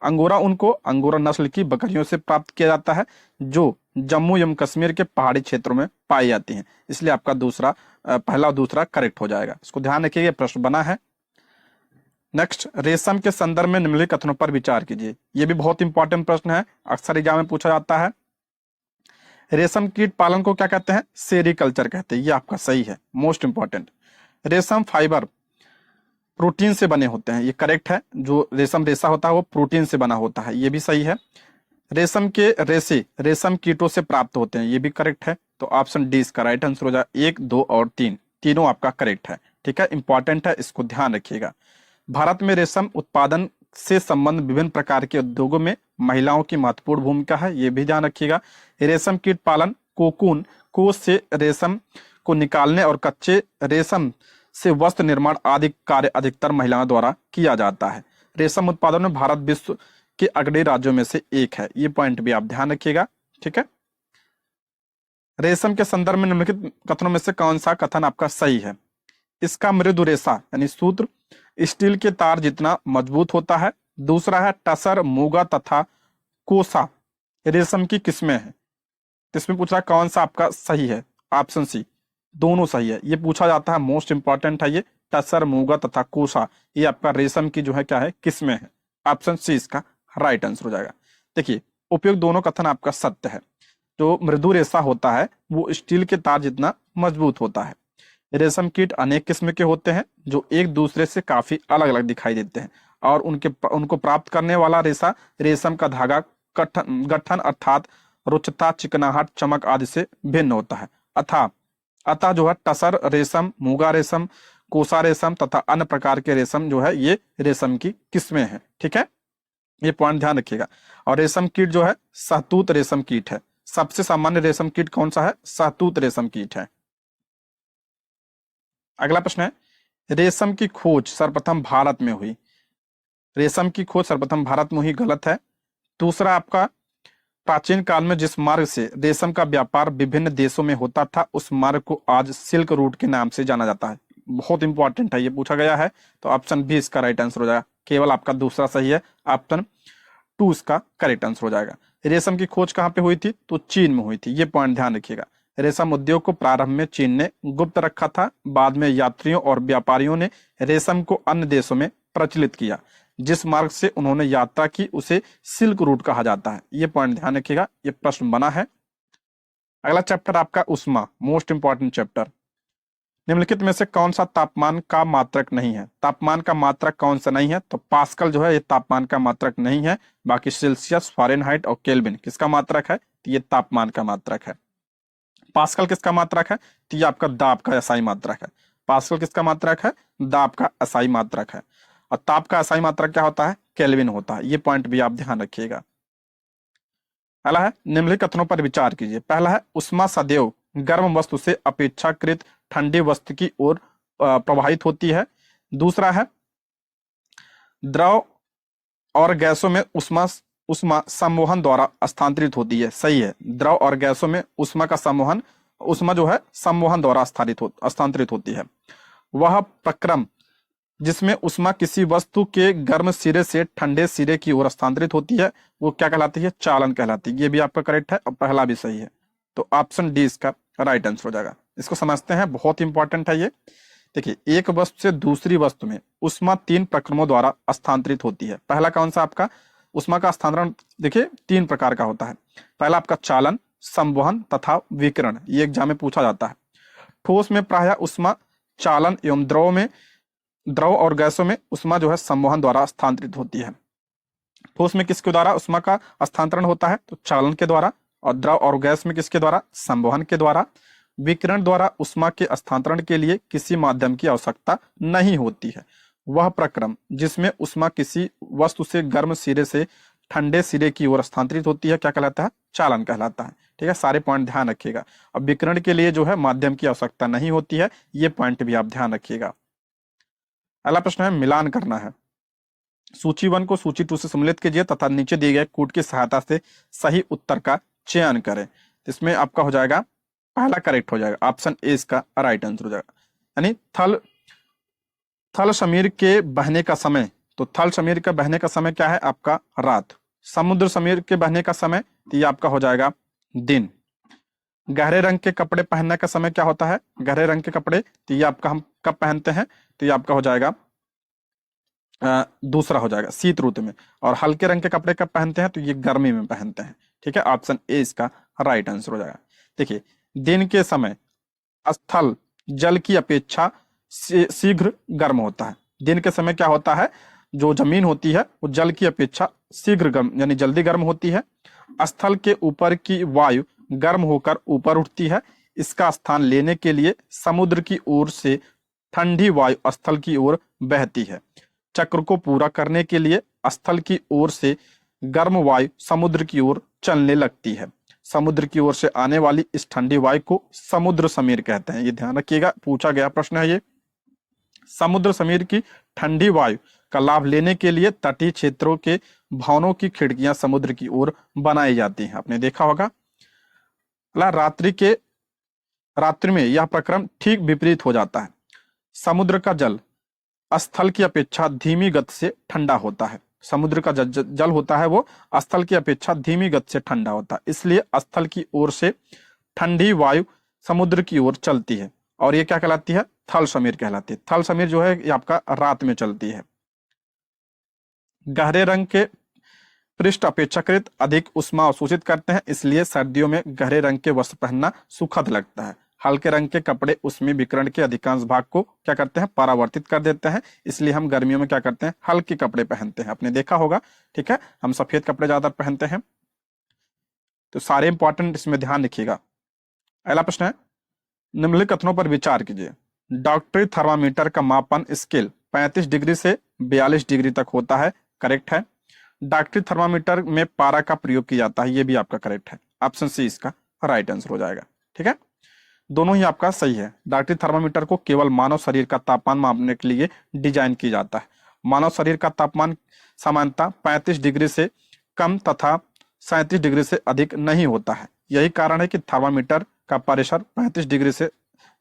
अंगोरा ऊन को अंगोरा नस्ल की बकरियों से प्राप्त किया जाता है, जो जम्मू एवं कश्मीर के पहाड़ी क्षेत्रों में पाई जाती हैं। इसलिए आपका पहला और दूसरा करेक्ट हो जाएगा। इसको ध्यान रखिए, प्रश्न बना है। नेक्स्ट, रेशम के संदर्भ में निम्नलिखित कथनों पर विचार कीजिए। यह भी बहुत इंपॉर्टेंट प्रश्न है, अक्सर एग्जाम में पूछा जाता है। रेशम कीट पालन को क्या कहते हैं? सेरीकल्चर कहते हैं, ये आपका सही है, मोस्ट इंपॉर्टेंट। रेशम फाइबर प्रोटीन से बने होते हैं, ये करेक्ट है। जो रेशम रेशा होता है वो प्रोटीन से बना होता है, ये भी सही है। रेशम के रेशे रेशम कीटों से प्राप्त होते हैं, ये भी करेक्ट है। तो ऑप्शन डी इसका राइट आंसर हो जाए। 1, 2 और 3 तीनों आपका करेक्ट है। ठीक है, इंपॉर्टेंट है, इसको ध्यान रखिएगा। भारत में रेशम उत्पादन से संबंध विभिन्न प्रकार के उद्योगों में महिलाओं की महत्वपूर्ण भूमिका है, ये भी ध्यान रखिएगा। रेशम कीट पालन कोकून कोष से रेशम को निकालने और कच्चे रेशम से वस्त्र निर्माण आदि कार्य अधिकतर महिलाओं द्वारा किया जाता है। रेशम उत्पादन में भारत विश्व के अग्रणी राज्यों में से एक है, ये पॉइंट भी आप ध्यान रखिएगा। ठीक है, रेशम के संदर्भ में निम्नलिखित कथनों में से कौन सा कथन आपका सही है? इसका मृदु रेशा यानी सूत्र स्टील के तार जितना मजबूत होता है। दूसरा है, टसर, मूगा तथा कोसा रेशम की किस्में हैं। इसमें पूछ रहा है कौन सा आपका सही है? ऑप्शन सी, दोनों सही है। ये पूछा जाता है, मोस्ट इंपॉर्टेंट है ये। टसर, मूगा तथा कोसा ये आपका रेशम की जो है क्या है, किस्में हैं। ऑप्शन सी इसका राइट आंसर हो जाएगा। देखिए, उपयुक्त दोनों कथन आपका सत्य है। जो मृदु रेशा होता है वो स्टील के तार जितना मजबूत होता है। रेशम कीट अनेक किस्म के होते हैं जो एक दूसरे से काफी अलग अलग दिखाई देते हैं, और उनको प्राप्त करने वाला रेशा रेशम का धागा गठन अर्थात रुचता, चिकनाहट, चमक आदि से भिन्न होता है। अतः जो है टसर रेशम, मूगा रेशम, कोसा रेशम तथा अन्य प्रकार के रेशम जो है ये रेशम की किस्में हैं। ठीक है, ये पॉइंट ध्यान रखिएगा। और रेशम कीट जो है सहतूत रेशम कीट है। सबसे सामान्य रेशम कीट कौन सा है? सहतूत रेशम कीट है। अगला प्रश्न है, रेशम की खोज सर्वप्रथम भारत में हुई। रेशम की खोज सर्वप्रथम भारत में हुई, गलत है। दूसरा आपका, प्राचीन काल में जिस मार्ग से रेशम का व्यापार विभिन्न देशों में होता था उस मार्ग को आज सिल्क रूट के नाम से जाना जाता है। बहुत इंपॉर्टेंट है, ये पूछा गया है। तो ऑप्शन बी इसका राइट आंसर हो जाएगा। केवल आपका दूसरा सही है, ऑप्शन 2 इसका करेक्ट आंसर हो जाएगा। रेशम की खोज कहाँ पे हुई थी? तो चीन में हुई थी, ये पॉइंट ध्यान रखिएगा। रेशम उद्योग को प्रारंभ में चीन ने गुप्त रखा था, बाद में यात्रियों और व्यापारियों ने रेशम को अन्य देशों में प्रचलित किया। जिस मार्ग से उन्होंने यात्रा की उसे सिल्क रूट कहा जाता है, ये पॉइंट ध्यान रखिएगा। ये प्रश्न बना है। अगला चैप्टर आपका उष्मा, मोस्ट इंपॉर्टेंट चैप्टर। निम्नलिखित में से कौन सा तापमान का मात्रक नहीं है? तापमान का मात्रक कौन सा नहीं है? तो पास्कल जो है ये तापमान का मात्रक नहीं है। बाकी सेल्सियस, फारेनहाइट और केल्विन किसका मात्रक है? तो ये तापमान का मात्रक है। पास्कल किसका मात्रक है? तो ये आपका दाब का एसआई मात्रक है। पास्कल किसका मात्रक है? दाब का एसआई मात्रक है। और ताप का एसआई मात्रक क्या होता है? केल्विन होता है। ये पॉइंट भी आप ध्यान रखिएगा। अगला है, निम्नलिखित कथनों पर विचार कीजिए। पहला है, उष्मा सदैव गर्म वस्तु से अपेक्षाकृत ठंडी वस्तु की ओर प्रवाहित होती है। दूसरा है द्रव और गैसों में उष्मा उष्मा संवहन द्वारा स्थानांतरित होती है। सही है, द्रव और गैसों में उष्मा का संवहन, उष्मा जो है संवहन द्वारा स्थानांतरित होती है। वह प्रक्रम जिसमें उष्मा किसी वस्तु के गर्म सिरे से ठंडे सिरे की ओर स्थानांतरित होती है, वो क्या कहलाती है? चालन कहलाती है। ये भी आपका करेक्ट है और पहला भी सही है, तो ऑप्शन डी इसका राइट आंसर हो जाएगा। इसको समझते हैं, बहुत इंपॉर्टेंट है ये। देखिए, एक वस्तु से दूसरी वस्तु में उष्मा 3 प्रक्रमों द्वारा स्थानांतरित होती है। पहला कौन सा आपका? उष्मा का स्थानांतरण देखिए 3 प्रकार का होता है। पहला आपका चालन, संवहन तथा विकिरण। ये एग्जाम में पूछा जाता है। ठोस में प्रायः उष्मा चालन एवं द्रव और गैसों में उष्मा जो है संवहन द्वारा स्थानांतरित होती है। ठोस में किसके द्वारा उष्मा का स्थानांतरण होता है? तो चालन के द्वारा। और द्रव और गैस में किसके द्वारा? संवहन के द्वारा। विकिरण द्वारा उष्मा के स्थानांतरण के लिए किसी माध्यम की आवश्यकता नहीं होती है। वह प्रक्रम जिसमें उष्मा किसी वस्तु से गर्म सिरे से ठंडे सिरे की ओर स्थानांतरित होती है क्या कहलाता है? चालन कहलाता है। ठीक है, सारे पॉइंट ध्यान रखिएगा। अब विकिरण के लिए जो है माध्यम की आवश्यकता नहीं होती है, ये पॉइंट भी आप ध्यान रखिएगा। अगला प्रश्न है, मिलान करना है। सूची 1 को सूची 2 से सम्मिलित कीजिए तथा नीचे दिए गए कूट की सहायता से सही उत्तर का चयन करें। इसमें आपका हो जाएगा, पहला करेक्ट हो जाएगा, ऑप्शन ए इसका राइट आंसर हो जाएगा। यानी थल समीर के बहने का समय, तो थल समीर के बहने का समय क्या है आपका? रात। समुद्र समीर के बहने का समय, तो ये आपका हो जाएगा दिन। गहरे रंग के कपड़े पहनने का समय क्या होता है? गहरे रंग के कपड़े, तो ये आपका हम कब पहनते हैं? तो ये आपका हो जाएगा दूसरा हो जाएगा, शीत ऋतु में। और हल्के रंग के कपड़े कब पहनते हैं? तो ये गर्मी में पहनते हैं। ठीक है, ऑप्शन ए इसका राइट आंसर हो जाएगा। देखिए, दिन के समय स्थल जल की अपेक्षा शीघ्र गर्म होता है। दिन के समय क्या होता है? जो जमीन होती है वो जल की अपेक्षा शीघ्र गर्म यानी जल्दी गर्म होती है। स्थल के ऊपर की वायु गर्म होकर ऊपर उठती है। इसका स्थान लेने के लिए समुद्र की ओर से ठंडी वायु स्थल की ओर बहती है। चक्र को पूरा करने के लिए स्थल की ओर से गर्म वायु समुद्र की ओर चलने लगती है। समुद्र की ओर से आने वाली इस ठंडी वायु को समुद्र समीर कहते हैं। ये ध्यान रखिएगा, पूछा गया प्रश्न है ये। समुद्र समीर की ठंडी वायु का लाभ लेने के लिए तटीय क्षेत्रों के भवनों की खिड़कियां समुद्र की ओर बनाई जाती हैं। आपने देखा होगा। रात्रि में यह प्रक्रम ठीक विपरीत हो जाता है। समुद्र का जल स्थल की अपेक्षा धीमी गति से ठंडा होता है। समुद्र का जल होता है वो स्थल की अपेक्षा धीमी गति से ठंडा होता है, इसलिए स्थल की ओर से ठंडी वायु समुद्र की ओर चलती है और ये क्या कहलाती है? थल समीर कहलाती है। थल समीर जो है ये आपका रात में चलती है। गहरे रंग के पृष्ठ अपेक्षाकृत अधिक उष्मा अवशोषित करते हैं, इसलिए सर्दियों में गहरे रंग के वस्त्र पहनना सुखद लगता है। हल्के रंग के कपड़े उसमें विकिरण के अधिकांश भाग को क्या करते हैं? परावर्तित कर देते हैं, इसलिए हम गर्मियों में क्या करते हैं? हल्के कपड़े पहनते हैं। आपने देखा होगा। ठीक है, हम सफेद कपड़े ज्यादा पहनते हैं। तो सारे इंपॉर्टेंट इसमें ध्यान रखिएगा। अगला प्रश्न है, निम्नलिखित कथनों पर विचार कीजिए। डॉक्टरी थर्मामीटर का मापन स्केल 35 डिग्री से 42 डिग्री तक होता है, करेक्ट है। डॉक्टरी थर्मामीटर में पारा का प्रयोग किया जाता है, ये भी आपका करेक्ट है। ऑप्शन सी इसका राइट आंसर हो जाएगा। ठीक है, दोनों ही आपका सही है। डॉक्टरी थर्मामीटर को केवल मानव शरीर का तापमान मापने के लिए डिजाइन किया जाता है। मानव शरीर का तापमान सामान्यतः 35 डिग्री से कम तथा 37 डिग्री से अधिक नहीं होता है। यही कारण है कि थर्मामीटर का परिसर 35 डिग्री से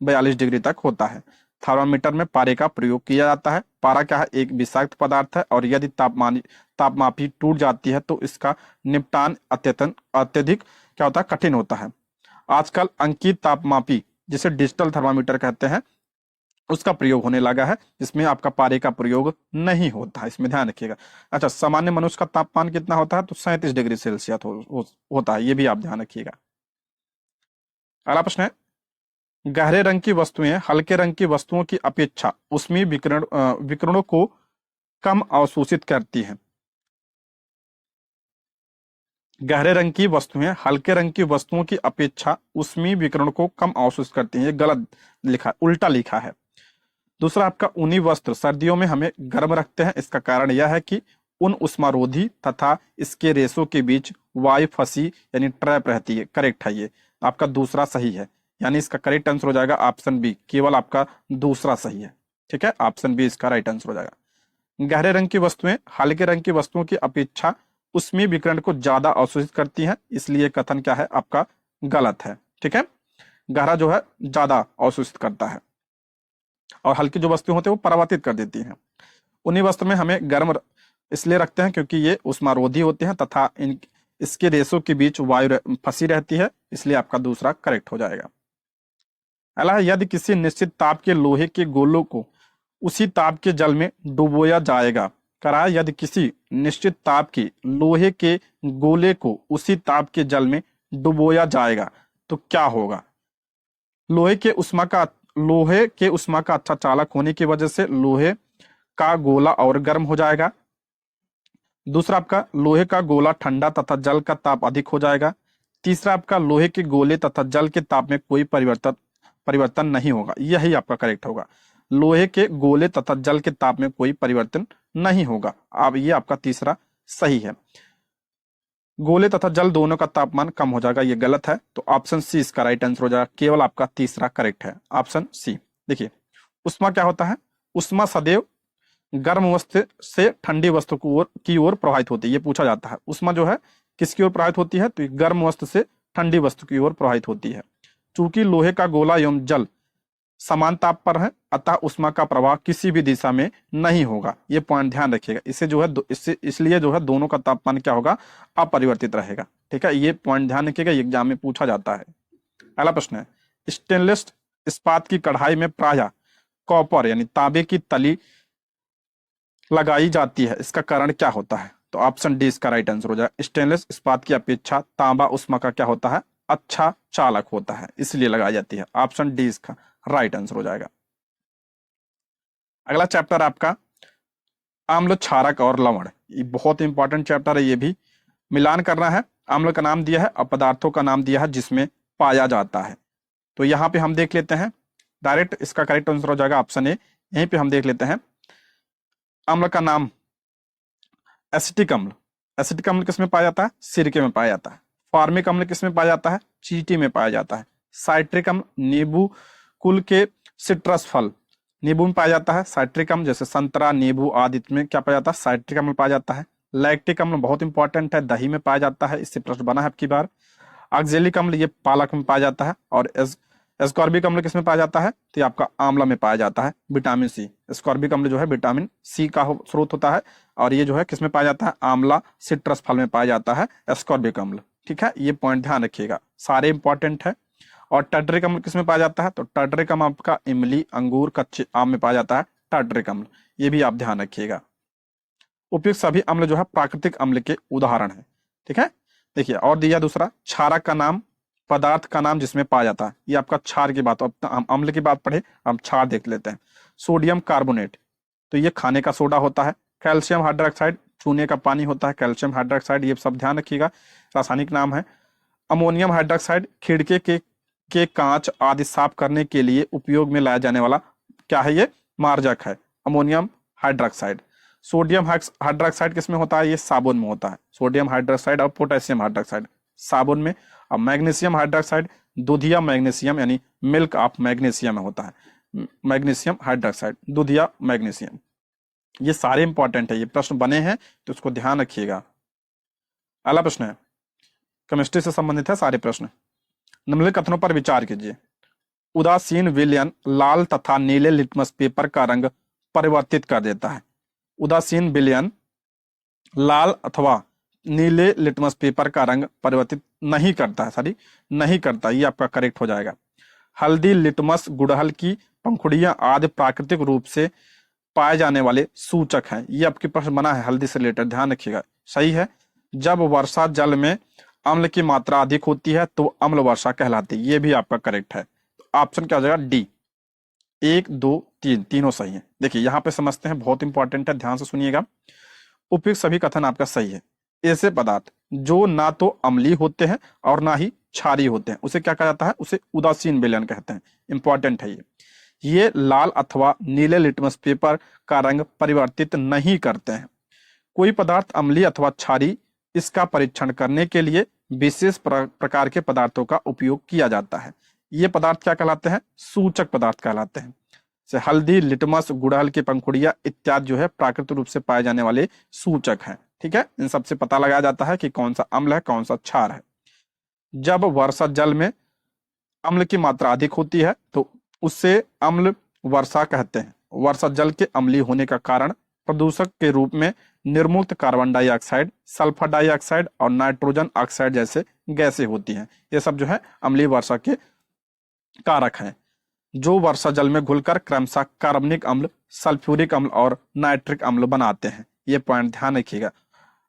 42 डिग्री तक होता है। थर्मामीटर में पारे का प्रयोग किया जाता है। पारा क्या है? एक विषाक्त पदार्थ है और यदि तापमापी टूट जाती है तो इसका निपटान अत्यधिक क्या होता है? कठिन होता है। आजकल अंकित तापमापी जिसे डिजिटल थर्मामीटर कहते हैं उसका प्रयोग होने लगा है, जिसमें आपका पारे का प्रयोग नहीं होता है। इसमें ध्यान रखिएगा। अच्छा, सामान्य मनुष्य का तापमान कितना होता है? तो 37 डिग्री सेल्सियस होता है, ये भी आप ध्यान रखिएगा। अगला प्रश्न है, गहरे रंग की वस्तुएं हल्के रंग की वस्तुओं की अपेक्षा ऊष्मीय विकिरणों को कम अवशोषित करती हैं। गहरे रंग की वस्तुएं हल्के रंग की वस्तुओं की अपेक्षा ऊष्मीय विकिरण को कम अवशोषित करती हैं। ये गलत लिखा, उल्टा लिखा है। दूसरा आपका ऊनी वस्त्र सर्दियों में हमें गर्म रखते हैं। इसका कारण यह है कि उन उष्मारोधी तथा इसके रेशों के बीच वायु फंसी यानी ट्रैप रहती है, करेक्ट है। ये आपका दूसरा सही है। यानी इसका करेक्ट आंसर हो जाएगा ऑप्शन बी, केवल आपका दूसरा सही है। ठीक है, ऑप्शन बी इसका राइट आंसर हो जाएगा। गहरे रंग की वस्तुएं हल्के रंग की वस्तुओं की अपेक्षा ऊष्मीय विकिरण को ज्यादा अवशोषित करती हैं, इसलिए कथन क्या है आपका गलत है। ठीक है, गहरा जो है ज्यादा अवशोषित करता है और हल्की जो वस्तुएं होती है वो परावर्तित कर देती हैं। उन्हीं वस्त्र में हमें गर्म इसलिए रखते हैं क्योंकि ये उष्मारोधी होते हैं तथा इसके रेशों के बीच वायु फंसी रहती है, इसलिए आपका दूसरा करेक्ट हो जाएगा। अगला है, यदि किसी निश्चित ताप के लोहे के गोलों को उसी ताप के जल में डुबोया जाएगा। करा यदि किसी निश्चित ताप के लोहे के गोले को उसी ताप के जल में डुबोया जाएगा तो क्या होगा। लोहे के उष्मा का अच्छा चालक होने की वजह से लोहे का गोला और गर्म हो जाएगा। दूसरा आपका लोहे का गोला ठंडा तथा जल का ताप अधिक हो जाएगा। तीसरा आपका लोहे के गोले तथा जल के ताप में कोई परिवर्तन नहीं होगा। यही आपका करेक्ट होगा, लोहे के गोले तथा जल के ताप में कोई परिवर्तन नहीं होगा। अब ये आपका तीसरा सही है, गोले तथा जल दोनों का तापमान कम हो जाएगा, ये गलत है। तो ऑप्शन सी इसका राइट आंसर हो जाएगा, केवल आपका तीसरा करेक्ट है, ऑप्शन सी। देखिए उष्मा क्या होता है, उष्मा सदैव गर्म वस्तु से ठंडी वस्तु की ओर प्रवाहित होती है। ये पूछा जाता है उष्मा जो है किसकी ओर प्रवाहित होती है, तो गर्म वस्तु से ठंडी वस्तु की ओर प्रवाहित होती है। चूंकि लोहे का गोला एवं जल समान ताप पर है, अतः उष्मा का प्रवाह किसी भी दिशा में नहीं होगा। ये पॉइंट ध्यान रखिएगा, इससे जो है इसलिए जो है दोनों का तापमान क्या होगा, अपरिवर्तित रहेगा। ठीक है, ये पॉइंट ध्यान रखिएगा, एग्जाम में पूछा जाता है। अगला प्रश्न है, स्टेनलेस इस्पात की कढ़ाई में प्रायः कॉपर यानी तांबे की तली लगाई जाती है, इसका कारण क्या होता है। तो ऑप्शन डी इसका राइट आंसर हो जाएगा, स्टेनलेस इस्पात की अपेक्षा तांबा उष्मा का क्या होता है, अच्छा चालक होता है, इसलिए लगाई जाती है। ऑप्शन डी इसका राइट आंसर हो जाएगा। अगला चैप्टर आपका आम्ल क्षारक और लवण, ये बहुत इंपॉर्टेंट चैप्टर है। ये भी मिलान करना है, आम्ल का नाम दिया है और पदार्थों का नाम दिया है जिसमें पाया जाता है। तो यहाँ पे हम देख लेते हैं, डायरेक्ट इसका करेक्ट आंसर हो जाएगा ऑप्शन ए। यहीं पे हम देख लेते हैं अम्ल का नाम, एसिटिक अम्ल। एसिटिक अम्ल किसमें पाया जाता है, सिरके में पाया जाता है। फॉर्मिक अम्ल किसमें पाया जाता है, चींटी में पाया जाता है। साइट्रिक अम्ल नींबू कुल के सिट्रस फल, नींबू में पाया जाता है। साइट्रिक अम्ल जैसे संतरा नींबू आदि में क्या पाया जाता है, साइट्रिक अम्ल पाया जाता है। लैक्टिक अम्ल बहुत इंपॉर्टेंट है, दही में पाया जाता है, इससे प्रश्न बना है आपकी बार। ऑक्जेलिक अम्ल ये पालक में पाया जाता है। और एस्कॉर्बिक अम्ल किसमें पाया जाता है, तो ये आपका आंवला में पाया जाता है, विटामिन सी। एस्कॉर्बिक अम्ल जो है विटामिन सी का स्रोत होता है और ये जो है किसमें पाया जाता है, आंवला सिट्रस फल में पाया जाता है एस्कॉर्बिक अम्ल। ठीक है, ये पॉइंट ध्यान रखिएगा, सारे इंपॉर्टेंट है। और टार्टरिक अम्ल किसमें पाया जाता है, तो टार्टरिक अम्ल आपका इमली अंगूर कच्चे आम में पाया जाता है, टार्टरिक अम्ल, ये भी आप ध्यान रखिएगा। उपयुक्त सभी अम्ल जो है प्राकृतिक अम्ल के उदाहरण है। ठीक है, देखिए और दिया दूसरा, क्षारक का नाम पदार्थ का नाम जिसमें पाया जाता है, ये आपका क्षार की बात, अब हम अम्ल की बात पढ़े, हम क्षार देख लेते हैं। सोडियम कार्बोनेट, तो ये खाने का सोडा होता है। कैल्शियम हाइड्रोक्साइड चूने का पानी होता है, कैल्शियम हाइड्रोक्साइड, ये सब ध्यान रखिएगा, रासायनिक नाम है। अमोनियम हाइड्रोक्साइड खिड़की के कांच आदि साफ करने के लिए उपयोग में लाया जाने वाला क्या है, ये मार्जक है, अमोनियम हाइड्रोक्साइड। सोडियम हाइड्रोक्साइड किसमें होता है, ये साबुन में होता है। सोडियम हाइड्रोक्साइड और पोटेशियम हाइड्रोक्साइड साबुन में। और मैग्नीशियम हाइड्रोक्साइड दूधिया मैग्नीशियम यानी मिल्क ऑफ मैग्नीशियम में होता है, मैग्नीशियम हाइड्रोक्साइड, दूधिया मैग्नीशियम। ये सारे इंपॉर्टेंट है, ये प्रश्न बने हैं तो उसको ध्यान रखिएगा। अगला प्रश्न है, केमिस्ट्री से संबंधित है सारे प्रश्न। निम्नलिखित कथनों पर विचार कीजिए। उदासीन विलयन लाल तथा नीले लिटमस पेपर का रंग परिवर्तित कर देता है। उदासीन विलयन लाल अथवा नीले लिटमस पेपर का रंग परिवर्तित नहीं करता है, नहीं करता, ये आपका करेक्ट हो जाएगा। हल्दी लिटमस गुड़हल की पंखुड़ियां आदि प्राकृतिक रूप से पाए जाने वाले सूचक हैं, ये आपके प्रश्न बना है हल्दी से रिलेटेड, ध्यान रखिएगा, सही है। जब वर्षा जल में अम्ल की मात्रा अधिक होती है तो अम्ल वर्षा कहलाती है, ये भी आपका करेक्ट है। तो ऑप्शन क्या हो जाएगा, डी। 1 2 3 तीनों सही है। देखिए यहाँ पे समझते हैं, बहुत इंपॉर्टेंट है, ध्यान से सुनिएगा। उपयुक्त सभी कथन आपका सही है। ऐसे पदार्थ जो ना तो अम्लीय होते हैं और ना ही क्षारीय होते हैं, उसे क्या कहा जाता है, उसे उदासीन विलयन कहते हैं। इंपॉर्टेंट है ये लाल अथवा नीले लिटमस पेपर का रंग परिवर्तित नहीं करते हैं। कोई पदार्थ अम्लीय अथवा क्षारीय, इसका परीक्षण करने के लिए विशेष प्रकार के पदार्थों का उपयोग किया जाता है। ये पदार्थ क्या कहलाते हैं? सूचक पदार्थ कहलाते हैं। जैसे हल्दी, लिटमस, गुड़हल की पंखुड़ियां इत्यादि जो है प्राकृतिक रूप से पाए जाने वाले सूचक हैं। ठीक है, इन सबसे पता लगाया जाता है कि कौन सा अम्ल है, कौन सा क्षार है। जब वर्षा जल में अम्ल की मात्रा अधिक होती है तो उससे अम्ल वर्षा कहते हैं। वर्षा जल के अम्लीय होने का कारण प्रदूषक के रूप में निर्मुक्त कार्बन डाइऑक्साइड, सल्फर डाइऑक्साइड और नाइट्रोजन ऑक्साइड जैसे गैसें होती हैं। ये सब जो है अम्लीय वर्षा के कारक हैं, जो वर्षा जल में घुलकर क्रमशः कार्बनिक अम्ल, सल्फ्यूरिक अम्ल और नाइट्रिक अम्ल बनाते हैं। ये पॉइंट ध्यान रखिएगा।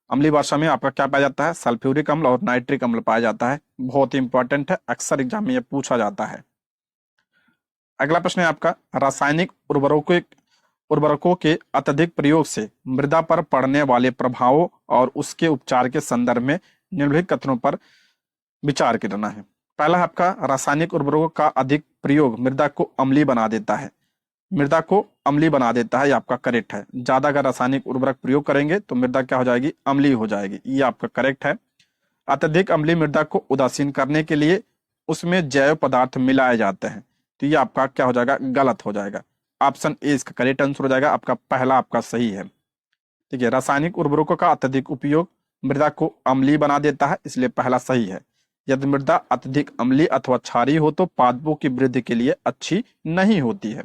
अम्लीय वर्षा में आपका क्या पाया जाता है? सल्फ्यूरिक अम्ल और नाइट्रिक अम्ल पाया जाता है। बहुत ही इंपॉर्टेंट है, अक्सर एग्जाम में यह पूछा जाता है। अगला प्रश्न है आपका, रासायनिक उर्वरकों के अत्यधिक प्रयोग से मृदा पर पड़ने वाले प्रभावों और उसके उपचार के संदर्भ में निम्नलिखित कथनों पर विचार करना है। पहला है आपका, रासायनिक उर्वरकों का अधिक प्रयोग मृदा को अम्लीय बना देता है। मृदा को अम्लीय बना देता है, ये आपका करेक्ट है। ज्यादा अगर रासायनिक उर्वरक प्रयोग करेंगे तो मृदा क्या हो जाएगी? अम्लीय हो जाएगी, ये आपका करेक्ट है। अत्यधिक अम्लीय मृदा को उदासीन करने के लिए उसमें जैव पदार्थ मिलाए जाते हैं, तो ये आपका क्या हो जाएगा? गलत हो जाएगा। ऑप्शन ए इसका करेक्ट आंसर हो जाएगा, आपका पहला आपका सही है। ठीक है, रासायनिक उर्वरकों का अत्यधिक उपयोग मृदा को अम्लीय बना देता है, इसलिए पहला सही है। यदि मृदा अत्यधिक अम्लीय अथवा क्षारीय हो तो पादपों की वृद्धि के लिए अच्छी नहीं होती है।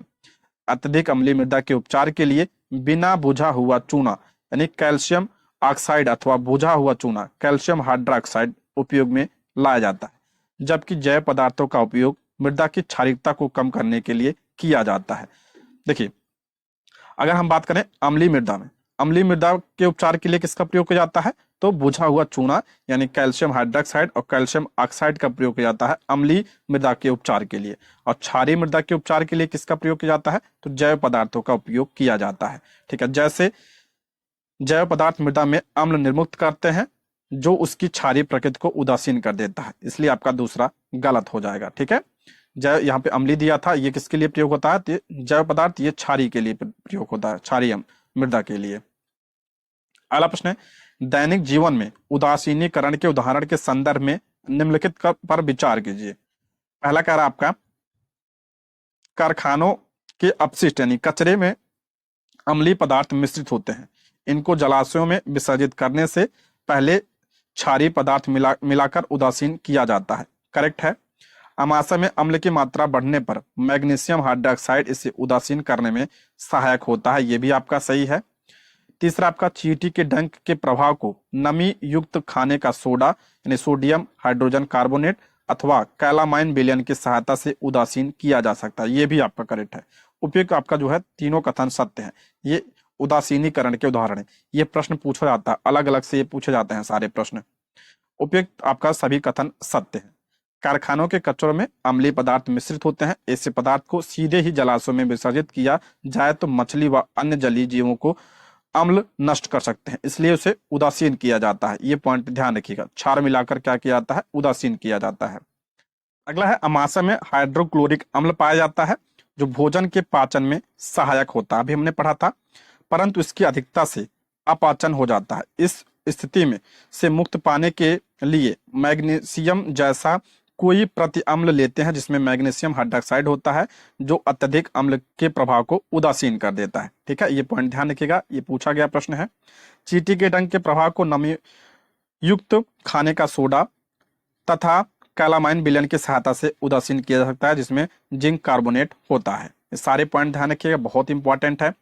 अत्यधिक अम्लीय मृदा के उपचार के लिए बिना बुझा हुआ चूना यानी कैल्शियम ऑक्साइड अथवा बुझा हुआ चूना कैल्शियम हाइड्रोक्साइड उपयोग में लाया जाता है, जबकि जैव पदार्थों का उपयोग मृदा की क्षारीयता को कम करने के लिए किया जाता है। देखिए, अगर हम बात करें अम्लीय मृदा में, अम्लीय मृदा के उपचार के लिए किसका प्रयोग किया जाता है? तो बुझा हुआ चूना यानी कैल्शियम हाइड्रोक्साइड और कैल्शियम ऑक्साइड का प्रयोग किया जाता है अम्लीय मृदा के उपचार के लिए। और क्षारीय मृदा के उपचार के लिए किसका प्रयोग किया जाता है? तो जैव पदार्थों का उपयोग किया जाता है। ठीक है, जैसे जैव पदार्थ मृदा में अम्ल निर्मुक्त करते हैं जो उसकी क्षारीय प्रकृति को उदासीन कर देता है, इसलिए आपका दूसरा गलत हो जाएगा। ठीक है, जैव यहाँ पे अम्लीय दिया था, ये किसके लिए प्रयोग होता है? तो जैव पदार्थ ये क्षारीय के लिए प्रयोग होता है, क्षारीय मृदा के लिए। अगला प्रश्न है, दैनिक जीवन में उदासीनीकरण के उदाहरण के संदर्भ में निम्नलिखित पर विचार कीजिए। पहला कह रहा आपका, कारखानों के अपशिष्ट यानी कचरे में अम्लीय पदार्थ मिश्रित होते हैं। इनको जलाशयों में विसर्जित करने से पहले क्षारीय पदार्थ मिलाकर उदासीन किया जाता है। करेक्ट है। अमाशय में अम्ल की मात्रा बढ़ने पर मैग्नीशियम हाइड्रोक्साइड इसे उदासीन करने में सहायक होता है, यह भी आपका सही है। तीसरा आपका, चींटी के डंक के प्रभाव को नमी युक्त खाने का सोडा यानी सोडियम हाइड्रोजन कार्बोनेट अथवा कैलामाइन विलयन की सहायता से उदासीन किया जा सकता है, ये भी आपका करेक्ट है। उपयुक्त आपका जो है तीनों कथन सत्य हैं। ये उदासीनीकरण के उदाहरण है। ये प्रश्न पूछा जाता है, अलग अलग से ये पूछे जाते हैं सारे प्रश्न। उपयुक्त आपका सभी कथन सत्य है। कारखानों के कचरों में अम्लीय पदार्थ मिश्रित होते हैं। ऐसे पदार्थ को सीधे ही जलाशयों में विसर्जित किया जाए तो मछली व अन्य जलीय जीवों को अम्ल नष्ट कर सकते हैं, इसलिए उसे उदासीन किया जाता है। ये पॉइंट ध्यान रखिएगा, क्षार मिलाकर क्या किया जाता है? उदासीन किया जाता है। अगला है, अमाशय में हाइड्रोक्लोरिक अम्ल पाया जाता है जो भोजन के पाचन में सहायक होता है, अभी हमने पढ़ा था, परंतु इसकी अधिकता से अपाचन हो जाता है। इस स्थिति में से मुक्त पाने के लिए मैग्नीशियम जैसा कोई प्रति अम्ल लेते हैं जिसमें मैग्नीशियम हाइड्रोक्साइड होता है जो अत्यधिक अम्ल के प्रभाव को उदासीन कर देता है। ठीक है, ये पॉइंट ध्यान रखिएगा, ये पूछा गया प्रश्न है। चींटी के डंक के प्रभाव को नमी युक्त खाने का सोडा तथा कैलामाइन विलयन की सहायता से उदासीन किया जा सकता है जिसमें जिंक कार्बोनेट होता है। ये सारे पॉइंट ध्यान रखिएगा, बहुत इंपॉर्टेंट है।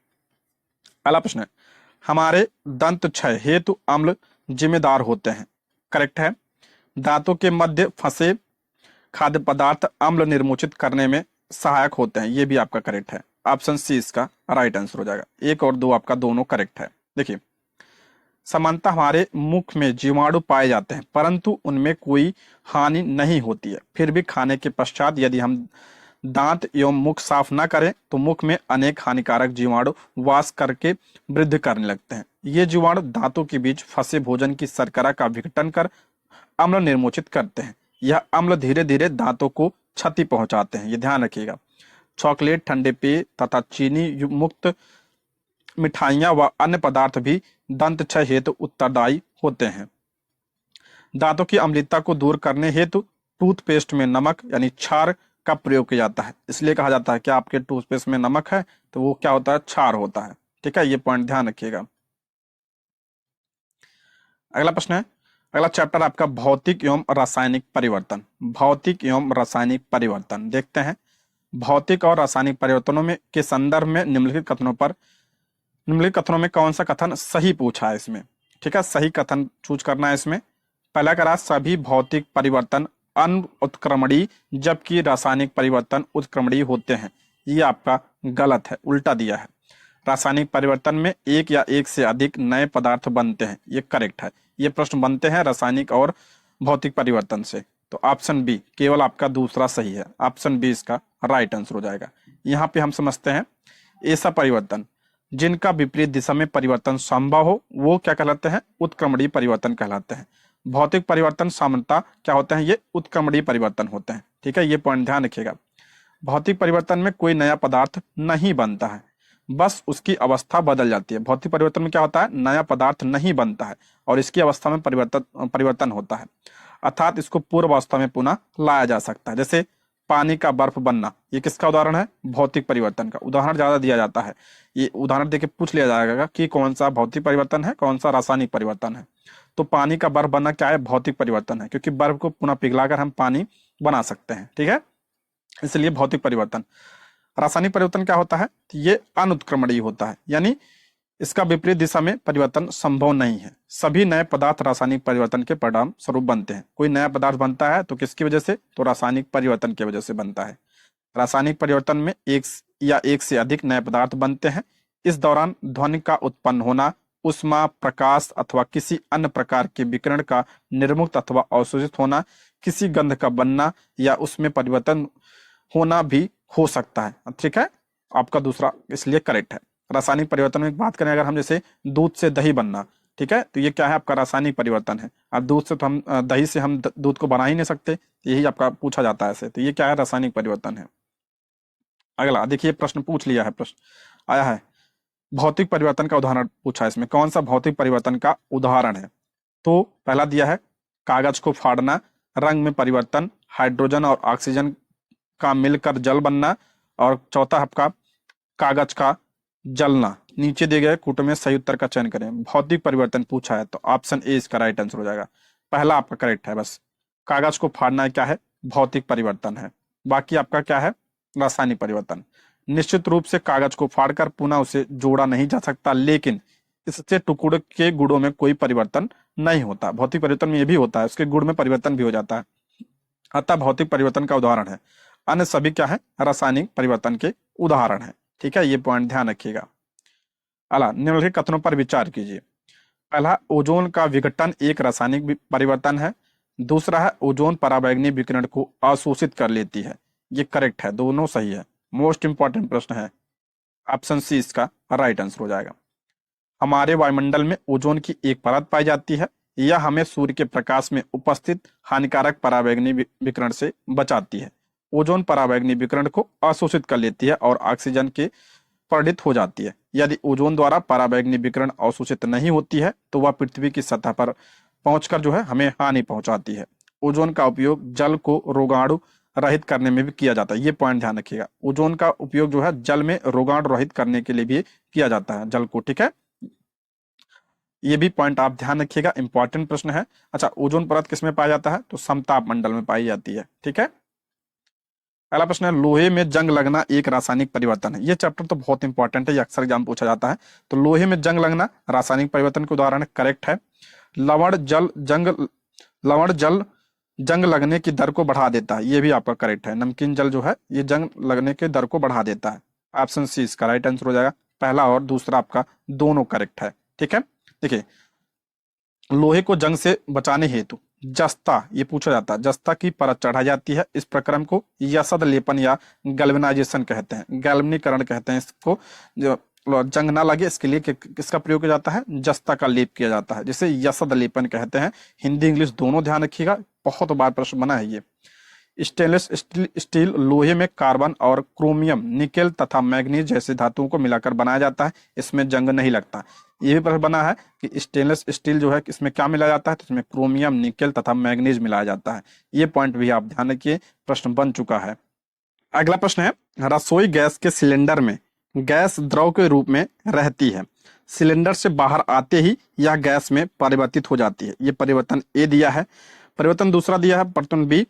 अगला प्रश्न है, हमारे दंत क्षय हेतु अम्ल जिम्मेदार होते हैं। करेक्ट है। दांतों के मध्य फंसे खाद्य पदार्थ अम्ल निर्मोचित करने में सहायक होते हैं, ये भी आपका करेक्ट है। ऑप्शन सी इसका राइट आंसर हो जाएगा। 1 और 2 आपका दोनों करेक्ट है। देखिए, सामान्यतः हमारे मुख में जीवाणु पाए जाते हैं परंतु उनमें कोई हानि नहीं होती है, फिर भी खाने के पश्चात यदि हम दांत एवं मुख साफ न करें तो मुख में अनेक हानिकारक जीवाणु वास करके वृद्धि करने लगते हैं। ये जीवाणु दांतों के बीच फंसे भोजन की शर्करा का विघटन कर अम्ल निर्मोचित करते हैं। यह अम्ल धीरे धीरे दांतों को क्षति पहुंचाते हैं, ये ध्यान रखिएगा। चॉकलेट, ठंडे पेय तथा चीनी मुक्त मिठाइयां व अन्य पदार्थ भी दंत क्षय हेतु उत्तरदायी होते हैं। दांतों की अम्लता को दूर करने हेतु टूथपेस्ट में नमक यानी क्षार कब प्रयोग किया जाता है, इसलिए कहा जाता है कि आपके टूथपेस्ट में नमक है तो वो क्या होता है, क्षार होता है। ठीक है, ये पॉइंट ध्यान रखिएगा। अगला प्रश्न है, अगला चैप्टर आपका भौतिक एवं रासायनिक परिवर्तन। भौतिक एवं रासायनिक परिवर्तन देखते हैं। भौतिक और रासायनिक परिवर्तनों में के संदर्भ में निम्नलिखित कथनों में कौन सा कथन सही पूछा है इसमें। ठीक है, सही कथन चूज करना है इसमें। पहला करा, सभी भौतिक परिवर्तन अनुत्क्रमणीय जबकि रासायनिक परिवर्तन उत्क्रमणीय होते हैं। ये आपका गलत है, उल्टा दिया है। रासायनिक परिवर्तन में एक या एक से अधिक नए पदार्थ बनते हैं, ये करेक्ट है। ये प्रश्न बनते हैं रासायनिक और भौतिक परिवर्तन से, तो ऑप्शन बी केवल आपका दूसरा सही है। ऑप्शन बी इसका राइट आंसर हो जाएगा। यहाँ पे हम समझते हैं, ऐसा परिवर्तन जिनका विपरीत दिशा में परिवर्तन संभव हो वो क्या कहलाते हैं, उत्क्रमणीय परिवर्तन कहलाते हैं। भौतिक परिवर्तन सामान्यतः क्या होते हैं, ये उत्क्रमणीय परिवर्तन होते हैं। ठीक है, ये पॉइंट ध्यान रखिएगा। भौतिक परिवर्तन में कोई नया पदार्थ नहीं बनता है, बस उसकी अवस्था बदल जाती है। भौतिक परिवर्तन में क्या होता है, नया पदार्थ नहीं बनता है और इसकी अवस्था में परिवर्तन होता है, अर्थात इसको पूर्व अवस्था में पुनः लाया जा सकता है। जैसे पानी का बर्फ बनना, ये किसका उदाहरण है, भौतिक परिवर्तन का। उदाहरण ज्यादा दिया जाता है, ये उदाहरण देके पूछ लिया जाएगा कि कौन सा भौतिक परिवर्तन है, कौन सा रासायनिक परिवर्तन है। तो पानी का बर्फ बनना क्या है, भौतिक परिवर्तन है, क्योंकि बर्फ को पुनः पिघलाकर हम पानी बना सकते हैं। ठीक है, इसलिए भौतिक परिवर्तन। रासायनिक परिवर्तन क्या होता है, ये अनुत्क्रमणीय होता है, यानी इसका विपरीत दिशा में परिवर्तन संभव नहीं है। सभी नए पदार्थ रासायनिक परिवर्तन के परिणाम स्वरूप बनते हैं। कोई नया पदार्थ बनता है तो किसकी वजह से, तो रासायनिक परिवर्तन की वजह से बनता है। रासायनिक परिवर्तन में एक से अधिक नए पदार्थ बनते हैं। इस दौरान ध्वनि का उत्पन्न होना, उष्मा, प्रकाश अथवा किसी अन्य प्रकार के विकिरण का निर्मुक्त अथवा अवशोषित होना, किसी गंध का बनना या उसमें परिवर्तन होना भी हो सकता है। ठीक है, आपका दूसरा इसलिए करेक्ट है। रासायनिक परिवर्तन में बात करें अगर हम, जैसे दूध से दही बनना, ठीक है, तो ये क्या है, आपका रासायनिक परिवर्तन है। अब दूध से तो हम दही से हम दूध को बना ही नहीं सकते, यही आपका पूछा जाता है ऐसे, तो ये क्या है, रासायनिक परिवर्तन है। अगला देखिए, प्रश्न पूछ लिया है, प्रश्न आया है, भौतिक परिवर्तन का उदाहरण पूछा है इसमें, कौन सा भौतिक परिवर्तन का उदाहरण है। तो पहला दिया है कागज को फाड़ना, रंग में परिवर्तन, हाइड्रोजन और ऑक्सीजन का मिलकर जल बनना, और चौथा आपका कागज का जलना। नीचे दिए गए कूट में सही उत्तर का चयन करें। भौतिक परिवर्तन पूछा है तो ऑप्शन ए इसका राइट आंसर हो जाएगा। पहला आपका करेक्ट है, बस कागज को फाड़ना क्या है, भौतिक परिवर्तन है। बाकी आपका क्या है, रासायनिक परिवर्तन। निश्चित रूप से कागज को फाड़कर पुनः उसे जोड़ा नहीं जा सकता, लेकिन इससे टुकड़े के गुणों में कोई परिवर्तन नहीं होता। भौतिक परिवर्तन में यह भी होता है, उसके गुण में परिवर्तन भी हो जाता है, अतः भौतिक परिवर्तन का उदाहरण है। अन्य सभी क्या है, रासायनिक परिवर्तन के उदाहरण है। ठीक है, ये पॉइंट ध्यान रखिएगा। अला निम्नलिखित कथनों पर विचार कीजिए। पहला, ओजोन का विघटन एक रासायनिक परिवर्तन है। दूसरा है, ओजोन पराबैंगनी विकिरण को अवशोषित कर लेती है। ये करेक्ट है, दोनों सही है। मोस्ट इंपॉर्टेंट प्रश्न है, ऑप्शन सी इसका राइट आंसर हो जाएगा। हमारे वायुमंडल में ओजोन की एक परत पाई जाती है, यह हमें सूर्य के प्रकाश में उपस्थित हानिकारक पराबैंगनी विकिरण से बचाती है। ओजोन पराबैंगनी विकिरण को अवशोषित कर लेती है और ऑक्सीजन के परिणित हो जाती है। यदि ओजोन द्वारा पराबैंगनी विकिरण अवशोषित नहीं होती है तो वह पृथ्वी की सतह पर पहुंचकर जो है हमें हानि पहुंचाती है। ओजोन का उपयोग जल को रोगाणु रहित करने में भी किया जाता है, ये पॉइंट ध्यान रखिएगा। ओजोन का उपयोग जो है जल में रोगाणु रहित करने के लिए भी किया जाता है, जल को। ठीक है, ये भी पॉइंट आप ध्यान रखिएगा, इंपॉर्टेंट प्रश्न है। अच्छा, ओजोन परत किसमें पाया जाता है, तो समताप मंडल में पाई जाती है। ठीक है, अगला प्रश्न है, लोहे में जंग लगना एक रासायनिक परिवर्तन है। ये चैप्टर तो बहुत इंपॉर्टेंट है, ये अक्सर एग्जाम पूछा जाता है। तो लोहे में जंग लगना रासायनिक परिवर्तन के उदाहरण करेक्ट है। लवण जल जंग लगने की दर को बढ़ा देता है, ये भी आपका करेक्ट है। नमकीन जल जो है ये जंग लगने की दर को बढ़ा देता है। ऑप्शन सी इसका राइट आंसर हो जाएगा। पहला और दूसरा आपका दोनों करेक्ट है। ठीक है, देखिए, लोहे को जंग से बचाने हेतु जस्ता, ये पूछा जाता है, जस्ता की परत चढ़ाई जाती है। इस प्रक्रम को यसद लेपन या गैल्वेनाइजेशन कहते हैं, गैल्वनीकरण कहते हैं इसको। जो जंग ना लगे इसके लिए किसका प्रयोग किया जाता है, जस्ता का लेप किया जाता है, जिसे यसद लेपन कहते हैं। हिंदी इंग्लिश दोनों ध्यान रखिएगा, बहुत बार प्रश्न बना है ये। स्टेनलेस स्टील लोहे में कार्बन और क्रोमियम, निकेल तथा मैग्नीज जैसे धातुओं को मिलाकर बनाया जाता है, इसमें जंग नहीं लगता। ये भी प्रश्न बना है कि स्टेनलेस स्टील जो है इसमें क्या मिलाया जाता है, तो इसमें क्रोमियम, निकेल तथा मैग्नीज मिलाया जाता है। ये पॉइंट भी आप ध्यान रखिए, प्रश्न बन चुका है। अगला प्रश्न है, रसोई गैस के सिलेंडर में गैस द्रव के रूप में रहती है, सिलेंडर से बाहर आते ही यह गैस में परिवर्तित हो जाती है। ये परिवर्तन ए दिया है। परिवर्तन दूसरा दिया है परिवर्तन बी,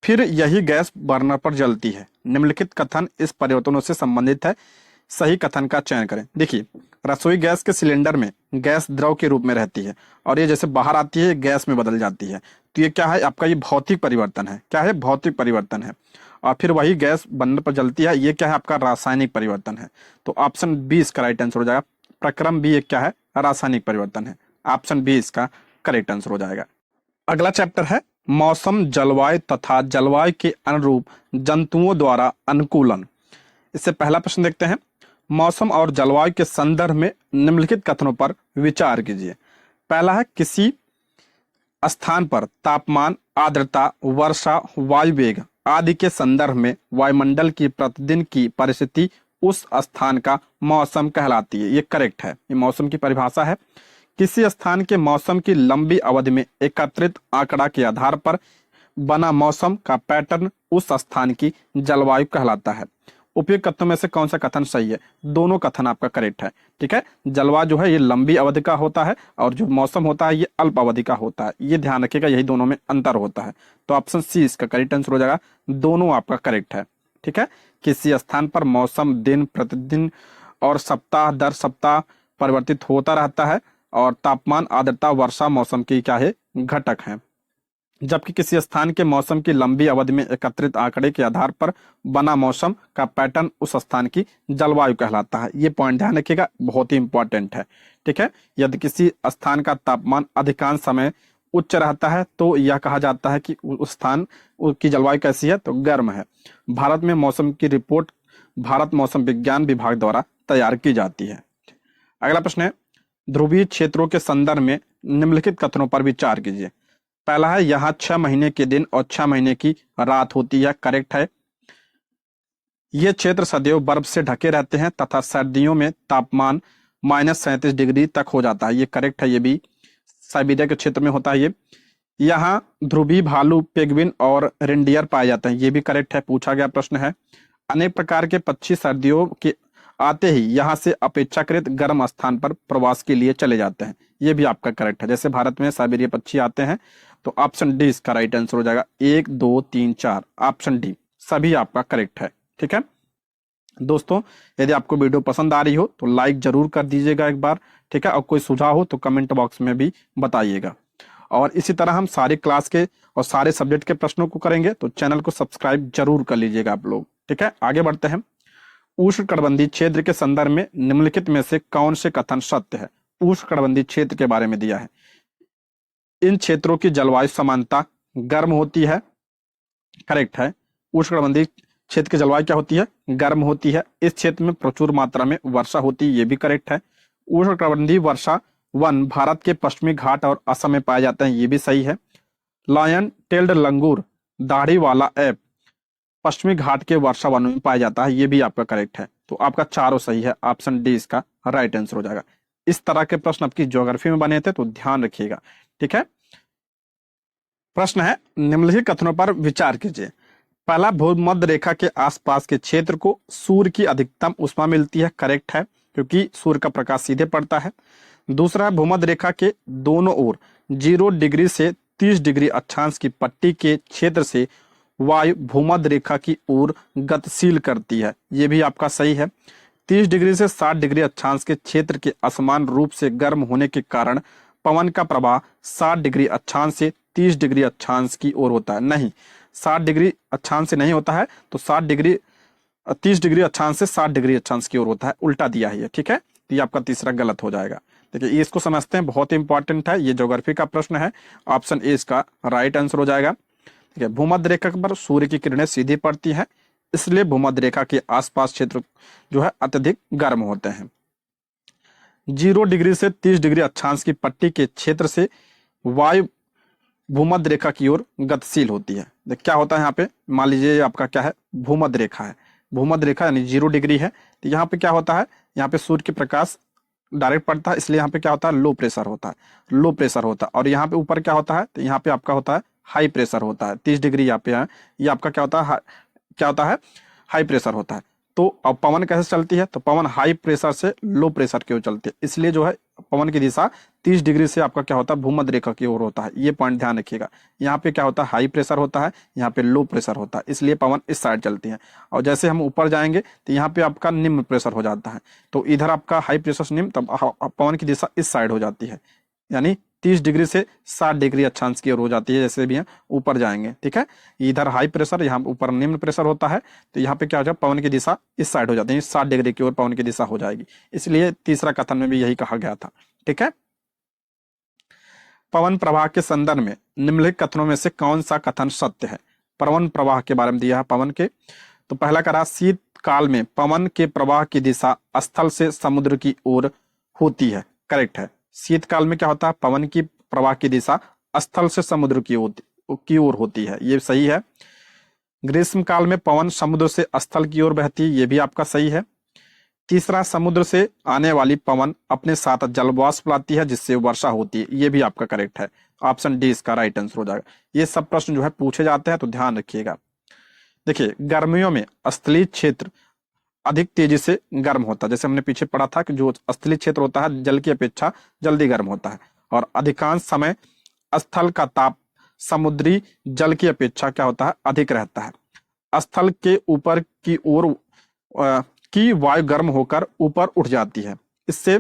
फिर यही गैस बर्नर पर जलती है। निम्नलिखित कथन इस परिवर्तनों से संबंधित है, सही कथन का चयन करें। देखिए, रसोई गैस के सिलेंडर में गैस द्रव के रूप में रहती है और ये जैसे बाहर आती है गैस में बदल जाती है। तो ये क्या है आपका, ये भौतिक परिवर्तन है। क्या है, भौतिक परिवर्तन है। और फिर वही गैस बर्नर पर जलती है, ये क्या है आपका, रासायनिक परिवर्तन है। तो ऑप्शन बी इसका राइट आंसर हो जाएगा। प्रक्रम बी एक क्या है, रासायनिक परिवर्तन है। ऑप्शन बी इसका करेक्ट आंसर हो जाएगा। अगला चैप्टर है मौसम, जलवायु तथा जलवायु के अनुरूप जंतुओं द्वारा अनुकूलन। इससे पहला प्रश्न देखते हैं, मौसम और जलवायु के संदर्भ में निम्नलिखित कथनों पर विचार कीजिए। पहला है, किसी स्थान पर तापमान, आर्द्रता, वर्षा, वायु वेग आदि के संदर्भ में वायुमंडल की प्रतिदिन की परिस्थिति उस स्थान का मौसम कहलाती है। ये करेक्ट है, ये मौसम की परिभाषा है। किसी स्थान के मौसम की लंबी अवधि में एकत्रित आंकड़ा के आधार पर बना मौसम का पैटर्न उस स्थान की जलवायु कहलाता है। उपयुक्त कथनों में से कौन सा कथन सही है? दोनों कथन आपका करेक्ट है। ठीक है, जलवायु जो है ये लंबी अवधि का होता है और जो मौसम होता है ये अल्प अवधि का होता है। ये ध्यान रखिएगा, यही दोनों में अंतर होता है। तो ऑप्शन सी इसका करेक्ट आंसर हो जाएगा। दोनों आपका करेक्ट है। ठीक है, किसी स्थान पर मौसम दिन प्रतिदिन और सप्ताह दर सप्ताह परिवर्तित होता रहता है और तापमान, आर्द्रता, वर्षा मौसम की क्या है, घटक है। जबकि किसी स्थान के मौसम की लंबी अवधि में एकत्रित आंकड़े के आधार पर बना मौसम का पैटर्न उस स्थान की जलवायु कहलाता है। ये पॉइंट ध्यान रखिएगा, बहुत ही इंपॉर्टेंट है। ठीक है, यदि किसी स्थान का तापमान अधिकांश समय उच्च रहता है तो यह कहा जाता है कि उस स्थान की जलवायु कैसी है, तो गर्म है। भारत में मौसम की रिपोर्ट भारत मौसम विज्ञान विभाग द्वारा तैयार की जाती है। अगला प्रश्न है, ध्रुवीय क्षेत्रों के संदर्भ में निम्नलिखित कथनों पर विचार कीजिए। पहला है, यहाँ 6 महीने के दिन और 6 महीने की रात होती है। करेक्ट है। ये क्षेत्र सदैव बर्फ से ढके रहते हैं तथा सर्दियों में तापमान -37 डिग्री तक हो जाता है। ये करेक्ट है। ये भी साइबेरिया के क्षेत्र में होता है। ये यहाँ ध्रुवीय भालू, पेंगुइन और रेंडियर पाए जाते हैं। ये भी करेक्ट है, पूछा गया प्रश्न है। अनेक प्रकार के पक्षी सर्दियों के आते ही यहाँ से अपेक्षाकृत गर्म स्थान पर प्रवास के लिए चले जाते हैं। ये भी आपका करेक्ट है। जैसे भारत में साइबेरिया पक्षी आते हैं, तो ऑप्शन डी इसका राइट आंसर हो जाएगा। 1 2 3 4 ऑप्शन डी सभी आपका करेक्ट है। ठीक है दोस्तों, यदि आपको वीडियो पसंद आ रही हो तो लाइक जरूर कर दीजिएगा एक बार। ठीक है, और कोई सुझाव हो तो कमेंट बॉक्स में भी बताइएगा। और इसी तरह हम सारी क्लास के और सारे सब्जेक्ट के प्रश्नों को करेंगे, तो चैनल को सब्सक्राइब जरूर कर लीजिएगा आप लोग। ठीक है, आगे बढ़ते हैं। उष्णकटिबंधीय क्षेत्र के संदर्भ में निम्नलिखित में से कौन से कथन सत्य है? उष्णकटिबंधीय क्षेत्र के बारे में दिया है। इन क्षेत्रों की जलवायु सामान्यतः गर्म होती है। करेक्ट है। उष्णकटिबंधीय क्षेत्र की जलवायु क्या होती है? गर्म होती है। इस क्षेत्र में प्रचुर मात्रा में वर्षा होती है। ये भी करेक्ट है। उष्णकटिबंधीय वर्षा वन भारत के पश्चिमी घाट और असम में पाए जाते हैं। ये भी सही है। लायन टेल्ड लंगूर, दाढ़ी वाला ऐप पश्चिमी घाट के वर्षा वनों में पाया जाता है। ये भी आपका करेक्ट है। तो आपका चारों सही है। ऑप्शन डी इसका राइट आंसर हो जाएगा। इस तरह के प्रश्न आपकी ज्योग्राफी में बने थे, तो ध्यान रखिएगा। ठीक है, प्रश्न है, निम्नलिखित कथनों पर विचार कीजिए। पहला, भूमध्य रेखा के आसपास के क्षेत्र को सूर्य की अधिकतम ऊष्मा मिलती है। करेक्ट है, क्योंकि सूर्य का प्रकाश सीधे पड़ता है। दूसरा, भूमध्य रेखा के दोनों ओर 0 डिग्री से 30 डिग्री अक्षांश की पट्टी के क्षेत्र से वायु भूमध्य रेखा की ओर गतिशील करती है। यह भी आपका सही है। 30 डिग्री से 60 डिग्री अक्षांश के क्षेत्र के असमान रूप से गर्म होने के कारण पवन का प्रवाह 60 डिग्री अक्षांश से 30 डिग्री अक्षांश की ओर होता है। नहीं, 60 डिग्री अक्षांश से नहीं होता है, तो 30 डिग्री अक्षांश से 60 डिग्री अक्षांश की ओर होता है। उल्टा दिया है ये। ठीक है, तो ये आपका तीसरा गलत हो जाएगा। देखिए, ये इसको समझते हैं, बहुत इंपॉर्टेंट है। ये ज्योग्राफी का प्रश्न है। ऑप्शन ए इसका राइट आंसर हो जाएगा। ठीक है, भूमध्य रेखा पर सूर्य की किरणें सीधी पड़ती हैं, इसलिए भूमध्य रेखा के आसपास क्षेत्र जो है अत्यधिक गर्म होते हैं। 0 डिग्री से 30 डिग्री अक्षांश की पट्टी के क्षेत्र से वायु भूमध्य रेखा की ओर गतिशील होती है। क्या होता है यहाँ पे, मान लीजिए आपका क्या है, भूमध्य रेखा है। भूमध्य रेखा यानी 0 डिग्री है, तो यहाँ पे क्या होता है, यहाँ पे सूर्य के प्रकाश डायरेक्ट पड़ता है, इसलिए यहाँ पे क्या होता है, लो प्रेशर होता है। लो प्रेशर होता है। और यहाँ पे ऊपर क्या होता है, तो यहाँ पे आपका होता है हाई प्रेशर होता है। 30 डिग्री यहाँ पे है, ये आपका क्या होता है, हाई प्रेशर होता है। तो अब पवन कैसे चलती है, तो पवन हाई प्रेशर से लो प्रेशर की ओर चलती है, इसलिए जो है पवन की दिशा 30 डिग्री से आपका क्या होता है, भूमध्य रेखा की ओर होता है। ये पॉइंट ध्यान रखिएगा। यहाँ पे क्या होता है, हाई प्रेशर होता है, यहाँ पे लो प्रेशर होता है, इसलिए पवन इस साइड चलती है। और जैसे हम ऊपर जाएंगे तो यहाँ पे आपका निम्न प्रेशर हो जाता है, तो इधर आपका हाई प्रेशर से निम्न, तब पवन की दिशा इस साइड हो जाती है, यानी 30 डिग्री से 60 डिग्री अक्षांश की ओर हो जाती है, जैसे भी हम ऊपर जाएंगे। ठीक है, इधर हाई प्रेशर, यहाँ ऊपर निम्न प्रेशर होता है, तो यहाँ पे क्या हो जाए, पवन की दिशा इस साइड हो जाती है, 60 डिग्री की ओर पवन की दिशा हो जाएगी। इसलिए तीसरा कथन में भी यही कहा गया था। ठीक है, पवन प्रवाह के संदर्भ में निम्नलिखित कथनों में से कौन सा कथन सत्य है। पवन प्रवाह के बारे में दिया है पवन के, तो पहला करा, शीतकाल में पवन के प्रवाह की दिशा स्थल से समुद्र की ओर होती है। करेक्ट है, शीतकाल में क्या होता है, पवन की प्रवाह की दिशा स्थल से समुद्र की ओर होती है, ये सही है। ग्रीष्म काल में पवन समुद्र से स्थल की ओर बहती है, ये भी आपका सही है। तीसरा, समुद्र से आने वाली पवन अपने साथ जलवाष्प लाती है जिससे वर्षा होती है, ये भी आपका करेक्ट है। ऑप्शन डी इसका राइट आंसर हो जाएगा। ये सब प्रश्न जो है पूछे जाते हैं, तो ध्यान रखिएगा। देखिए, गर्मियों में स्थलीय क्षेत्र अधिक तेजी से गर्म होता है, जैसे हमने पीछे पढ़ा था कि जो स्थलीय क्षेत्र होता है जल की अपेक्षा जल्दी गर्म होता है, और अधिकांश समय स्थल का ताप समुद्री जल की अपेक्षा क्या होता है, अधिक रहता है। स्थल के ऊपर की ओर की वायु गर्म होकर ऊपर उठ जाती है, इससे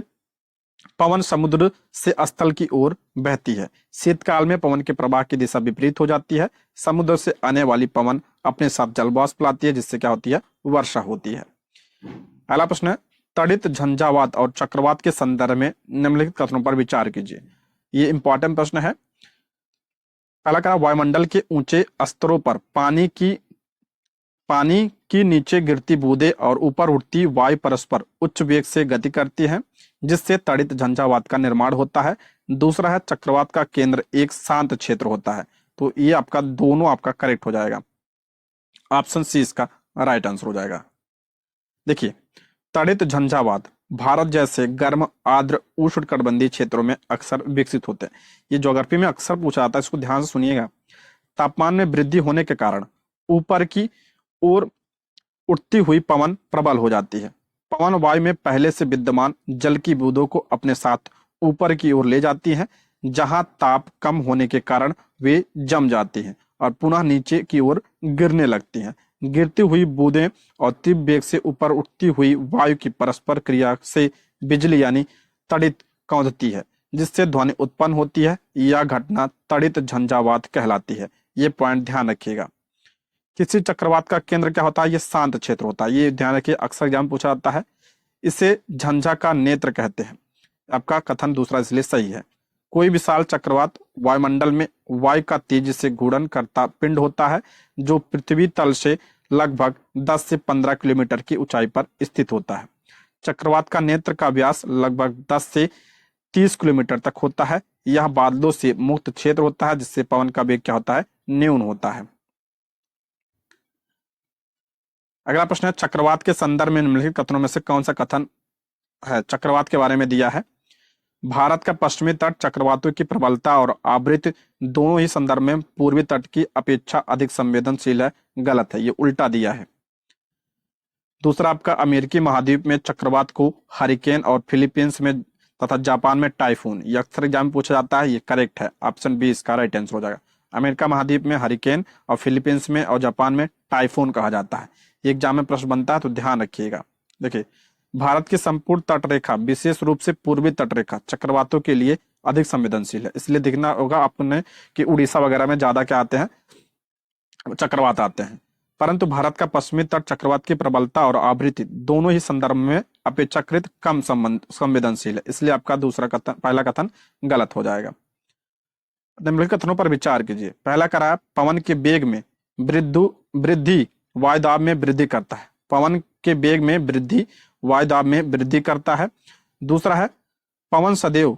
पवन समुद्र से स्थल की ओर बहती है। शीतकाल में पवन के प्रवाह की दिशा विपरीत हो जाती है, समुद्र से आने वाली पवन अपने साथ जलवाष्प लाती है जिससे क्या होती है, वर्षा होती है। अगला प्रश्न है, तड़ित झंझावात और चक्रवात के संदर्भ में निम्नलिखित कथनों पर विचार कीजिए। ये इंपॉर्टेंट प्रश्न है। पहला कहा, वायुमंडल के ऊंचे स्तरों पर पानी की नीचे गिरती बूंदें और ऊपर उठती वायु परस्पर उच्च वेग से गति करती है, जिससे तड़ित झंझावात का निर्माण होता है। दूसरा है, चक्रवात का केंद्र एक शांत क्षेत्र होता है, तो ये आपका दोनों आपका करेक्ट हो जाएगा। ऑप्शन सी इसका राइट आंसर हो जाएगा। देखिए, तड़ित झंझावात भारत जैसे गर्म आर्द्र उष्णकटिबंधीय क्षेत्रों में अक्सर विकसित होते हैं। ये ज्योग्राफी में अक्सर पूछा जाता है, इसको ध्यान से सुनिएगा। तापमान में वृद्धि होने के कारण ऊपर की ओर उठती हुई पवन प्रबल हो जाती है। पवन वायु में पहले से विद्यमान जल की बूंदों को अपने साथ ऊपर की ओर ले जाती है, जहां ताप कम होने के कारण वे जम जाती हैं और पुनः नीचे की ओर गिरने लगती हैं। गिरती हुई बूंदें और तीव्र वेग से ऊपर उठती हुई वायु की परस्पर क्रिया से बिजली यानी तड़ित कौंधती है, जिससे ध्वनि उत्पन्न होती है। यह घटना तड़ित झंझावात कहलाती है। ये पॉइंट ध्यान रखिएगा। किसी चक्रवात का केंद्र क्या होता है, ये शांत क्षेत्र होता है, ये ध्यान रखिए, अक्सर एग्जाम पूछा जाता है। इसे झंझा का नेत्र कहते हैं। आपका कथन दूसरा इसलिए सही है। कोई विशाल चक्रवात वायुमंडल में वायु का तेजी से घूर्णन करता पिंड होता है, जो पृथ्वी तल से लगभग 10 से 15 किलोमीटर की ऊंचाई पर स्थित होता है। चक्रवात का नेत्र का व्यास लगभग 10 से 30 किलोमीटर तक होता है। यह बादलों से मुक्त क्षेत्र होता है, जिससे पवन का वेग क्या होता है, न्यून होता है। अगला प्रश्न है, चक्रवात के संदर्भ में निम्नलिखित कथनों में से कौन सा कथन है। चक्रवात के बारे में दिया है, भारत का पश्चिमी तट चक्रवातों की प्रबलता और आवृत्ति दोनों ही संदर्भ में पूर्वी तट की अपेक्षा अधिक संवेदनशील है। गलत है, ये उल्टा दिया है। दूसरा, आपका अमेरिकी महाद्वीप में चक्रवात को हरिकेन और फिलीपींस में तथा जापान में टाइफून, ये अक्सर एग्जाम में पूछा जाता है, ये करेक्ट है। ऑप्शन बी इसका राइट आंसर हो जाएगा। अमेरिका महाद्वीप में हरिकेन और फिलीपींस में और जापान में टाइफून कहा जाता है। ये एग्जाम में प्रश्न बनता है, तो ध्यान रखिएगा। देखिए, भारत की संपूर्ण तटरेखा विशेष रूप से पूर्वी तटरेखा चक्रवातों के लिए अधिक संवेदनशील है, इसलिए देखना होगा आपने कि उड़ीसा वगैरह में ज्यादा क्या आते हैं, चक्रवात आते हैं। परंतु भारत का पश्चिमी तट चक्रवात की प्रबलता और आवृत्ति दोनों ही संदर्भ में अपेक्षाकृत कम संवेदनशील है, इसलिए आपका दूसरा कथन, पहला कथन गलत हो जाएगा। निम्नलिखित कथनों पर विचार कीजिए। पहला करा, पवन के वेग में वृद्धि वायुदाब में वृद्धि करता है। पवन के वेग में वृद्धि वायुदाब में वृद्धि करता है। दूसरा है, पवन सदैव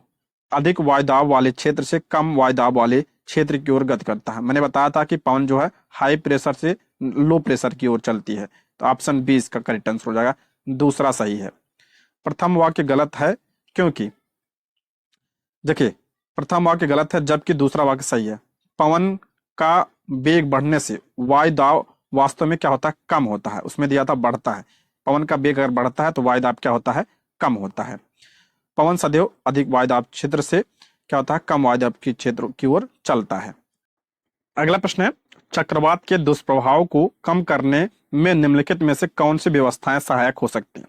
अधिक वायुदाब वाले क्षेत्र से कम वायुदाब वाले क्षेत्र की ओर गति करता है। मैंने बताया था कि पवन जो है हाई प्रेशर से लो प्रेशर की ओर चलती है, तो ऑप्शन बी इसका करेक्ट आंसर हो जाएगा। दूसरा सही है। प्रथम वाक्य गलत है, क्योंकि देखिए, प्रथम वाक्य गलत है जबकि दूसरा वाक्य सही है। पवन का वेग बढ़ने से वास्तव में क्या होता है, कम होता है। उसमें दिया था बढ़ता है। पवन का वेग अगर बढ़ता है तो वायुदाब क्या होता है, कम होता है। पवन सदैव अधिक वायुदाब क्षेत्र से क्या होता है, कम वायुदाब की क्षेत्र की ओर चलता है। अगला प्रश्न है, चक्रवात के दुष्प्रभाव को कम करने में निम्नलिखित में से कौन सी व्यवस्थाएं सहायक हो सकती हैं?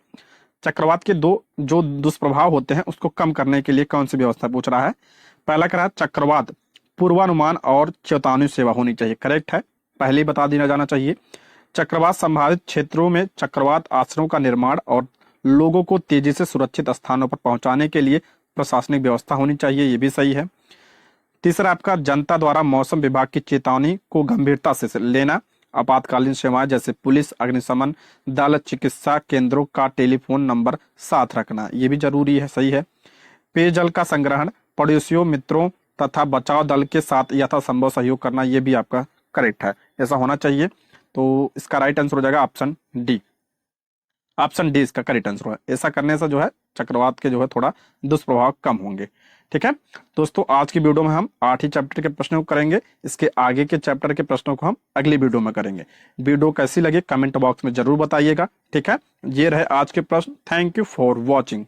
चक्रवात के दो जो दुष्प्रभाव होते हैं उसको कम करने के लिए कौन सी व्यवस्था पूछ रहा है। पहला कह रहा है चक्रवात पूर्वानुमान और चेतावनी सेवा होनी चाहिए, करेक्ट है, पहले ही बता दिया जाना चाहिए। चक्रवात संभावित क्षेत्रों में चक्रवात आश्रयों का निर्माण और लोगों को तेजी से सुरक्षित स्थानों पर पहुंचाने के लिए प्रशासनिक व्यवस्था होनी चाहिए, ये भी सही है। तीसरा आपका जनता द्वारा मौसम विभाग की चेतावनी को गंभीरता से लेना, आपातकालीन सेवाएं जैसे पुलिस, अग्निशमन दल, चिकित्सा केंद्रों का टेलीफोन नंबर साथ रखना, ये भी जरूरी है, सही है। पेयजल का संग्रहण, पड़ोसियों, मित्रों तथा बचाव दल के साथ यथासंभव सहयोग करना, ये भी आपका करेक्ट है, ऐसा होना चाहिए। तो इसका राइट आंसर हो जाएगा ऑप्शन डी। ऑप्शन डी इसका करेक्ट आंसर है। ऐसा करने से जो है चक्रवात के जो है थोड़ा दुष्प्रभाव कम होंगे। ठीक है दोस्तों, आज की वीडियो में हम 8 चैप्टर के प्रश्नों को करेंगे। इसके आगे के चैप्टर के प्रश्नों को हम अगली वीडियो में करेंगे। वीडियो कैसी लगी कमेंट बॉक्स में जरूर बताइएगा। ठीक है, ये रहे आज के प्रश्न। Thank you for watching.